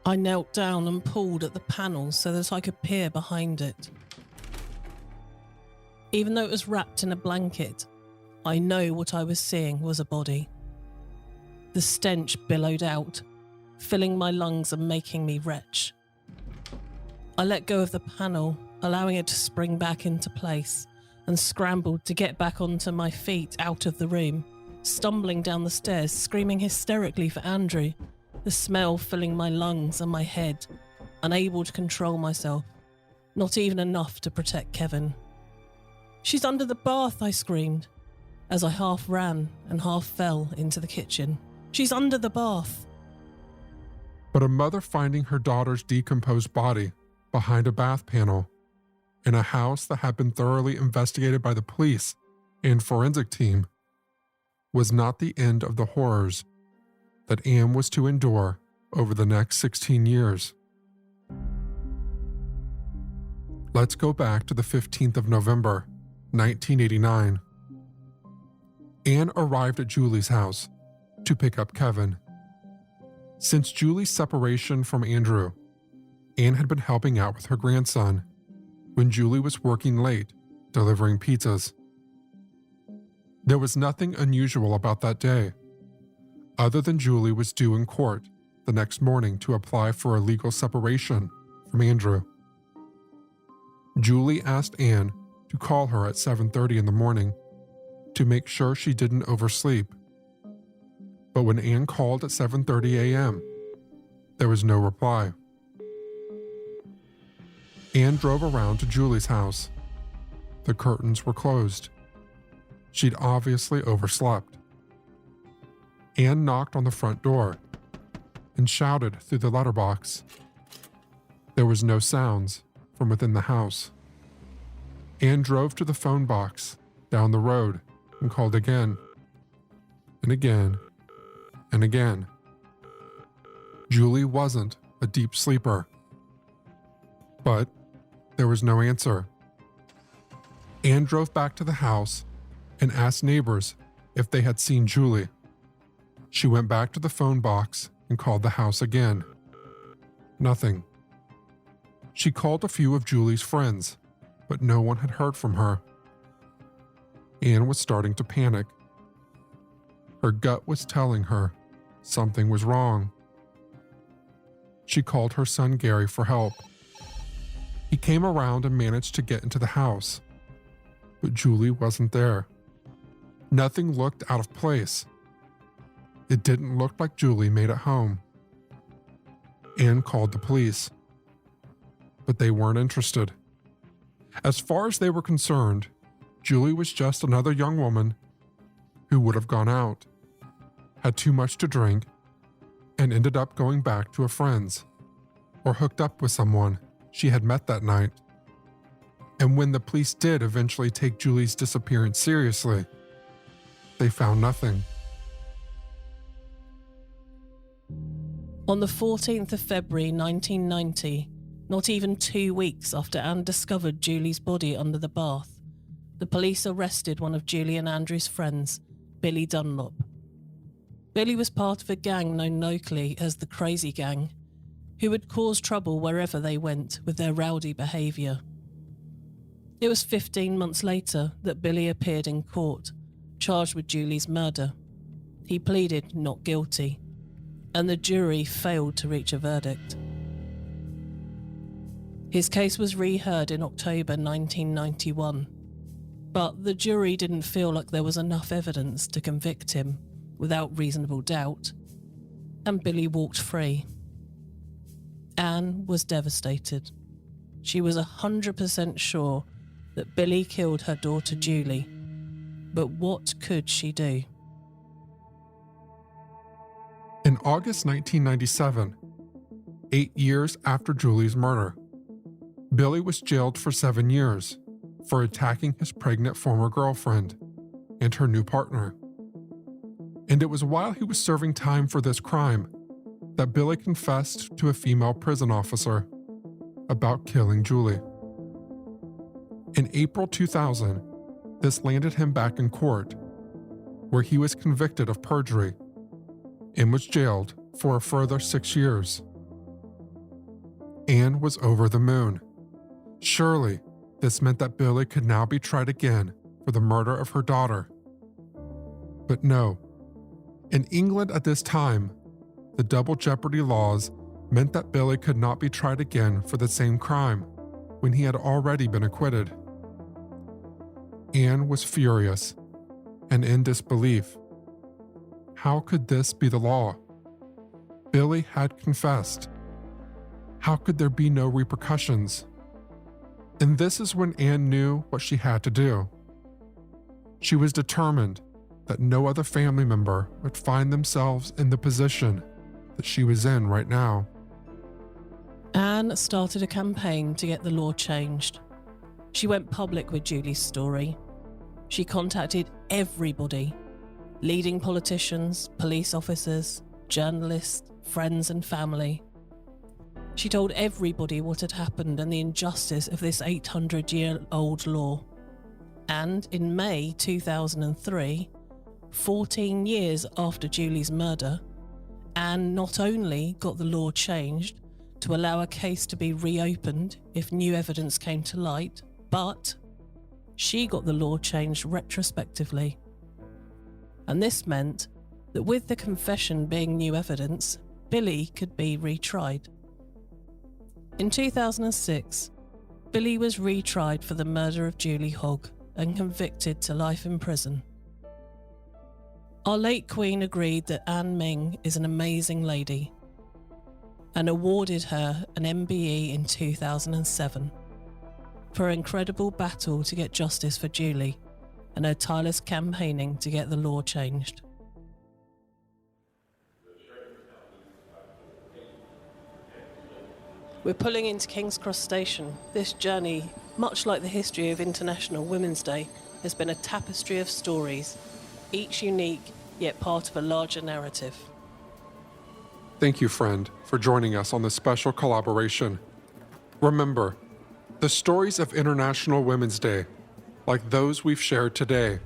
Speaker 3: I knelt down and pulled at the panel so that I could peer behind it. Even though it was wrapped in a blanket, I know what I was seeing was a body. The stench billowed out, filling my lungs and making me retch. I let go of the panel, allowing it to spring back into place, and scrambled to get back onto my feet out of the room, stumbling down the stairs, screaming hysterically for Andrew, the smell filling my lungs and my head, unable to control myself, not even enough to protect Kevin. "She's under the bath," I screamed, as I half ran and half fell into the kitchen. "She's under the bath."
Speaker 2: But a mother finding her daughter's decomposed body behind a bath panel in a house that had been thoroughly investigated by the police and forensic team was not the end of the horrors that Anne was to endure over the next 16 years. Let's go back to the 15th of November, 1989. Anne arrived at Julie's house to pick up Kevin. Since Julie's separation from Andrew, Anne had been helping out with her grandson when Julie was working late, delivering pizzas. There was nothing unusual about that day, other than Julie was due in court the next morning to apply for a legal separation from Andrew. Julie asked Anne to call her at 7:30 in the morning to make sure she didn't oversleep. But when Anne called at 7:30 a.m., there was no reply. Anne drove around to Julie's house. The curtains were closed. She'd obviously overslept. Anne knocked on the front door and shouted through the letterbox. There was no sounds from within the house. Anne drove to the phone box down the road and called again and again and again. Julie wasn't a deep sleeper, but there was no answer. Anne drove back to the house and asked neighbors if they had seen Julie. She went back to the phone box and called the house again. Nothing. She called a few of Julie's friends, but no one had heard from her. Anne was starting to panic. Her gut was telling her something was wrong. She called her son Gary for help. He came around and managed to get into the house, but Julie wasn't there. Nothing looked out of place. It didn't look like Julie made it home. Anne called the police, but they weren't interested. As far as they were concerned, Julie was just another young woman who would have gone out, had too much to drink, and ended up going back to a friend's, or hooked up with someone she had met that night. And when the police did eventually take Julie's disappearance seriously, they found nothing.
Speaker 3: On the 14th of February 1990, not even 2 weeks after Anne discovered Julie's body under the bath, the police arrested one of Julie and Andrew's friends, Billy Dunlop. Billy was part of a gang known locally as the Crazy Gang, who would cause trouble wherever they went with their rowdy behaviour. It was 15 months later that Billy appeared in court, charged with Julie's murder. He pleaded not guilty, and the jury failed to reach a verdict. His case was reheard in October 1991, but the jury didn't feel like there was enough evidence to convict him without reasonable doubt, and Billy walked free. Anne was devastated. She was 100% sure that Billy killed her daughter Julie, but what could she do?
Speaker 2: In August 1997, 8 years after Julie's murder, Billy was jailed for 7 years for attacking his pregnant former girlfriend and her new partner. And it was while he was serving time for this crime that Billy confessed to a female prison officer about killing Julie. In April 2000, this landed him back in court, where he was convicted of perjury and was jailed for a further 6 years. Anne was over the moon. Surely, this meant that Billy could now be tried again for the murder of her daughter. But no. In England at this time, the double jeopardy laws meant that Billy could not be tried again for the same crime when he had already been acquitted. Anne was furious and in disbelief. How could this be the law? Billy had confessed. How could there be no repercussions? And this is when Anne knew what she had to do. She was determined that no other family member would find themselves in the position that she was in right now.
Speaker 3: Anne started a campaign to get the law changed. She went public with Julie's story. She contacted everybody: leading politicians, police officers, journalists, friends and family. She told everybody what had happened and the injustice of this 800-year-old law. And in May 2003, 14 years after Julie's murder, Anne not only got the law changed to allow a case to be reopened if new evidence came to light, but she got the law changed retrospectively. And this meant that with the confession being new evidence, Billy could be retried. In 2006, Billy was retried for the murder of Julie Hogg and convicted to life in prison. Our late Queen agreed that Anne Ming is an amazing lady and awarded her an MBE in 2007 for her incredible battle to get justice for Julie and her tireless campaigning to get the law changed. We're pulling into King's Cross Station. This journey, much like the history of International Women's Day, has been a tapestry of stories, each unique yet part of a larger narrative.
Speaker 2: Thank you, friend, for joining us on this special collaboration. Remember, the stories of International Women's Day, like those we've shared today,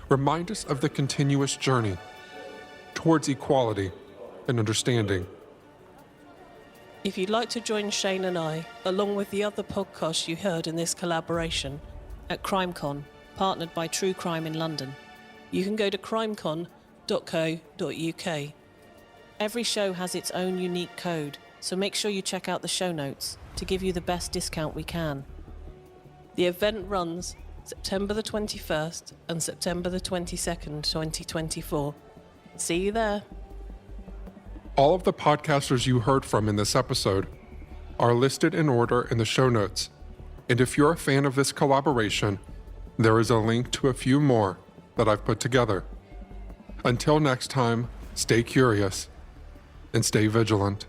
Speaker 2: remind us of the continuous journey towards equality and understanding.
Speaker 3: If you'd like to join Shane and I, along with the other podcasts you heard in this collaboration, at Crimecon, partnered by True Crime in London, you can go to crimecon.co.uk. Every show has its own unique code, so make sure you check out the show notes to give you the best discount we can. The event runs September the 21st and September the 22nd, 2024. See you there.
Speaker 2: All of the podcasters you heard from in this episode are listed in order in the show notes. And if you're a fan of this collaboration, There is a link to a few more that I've put together. Until next time, stay curious and stay vigilant.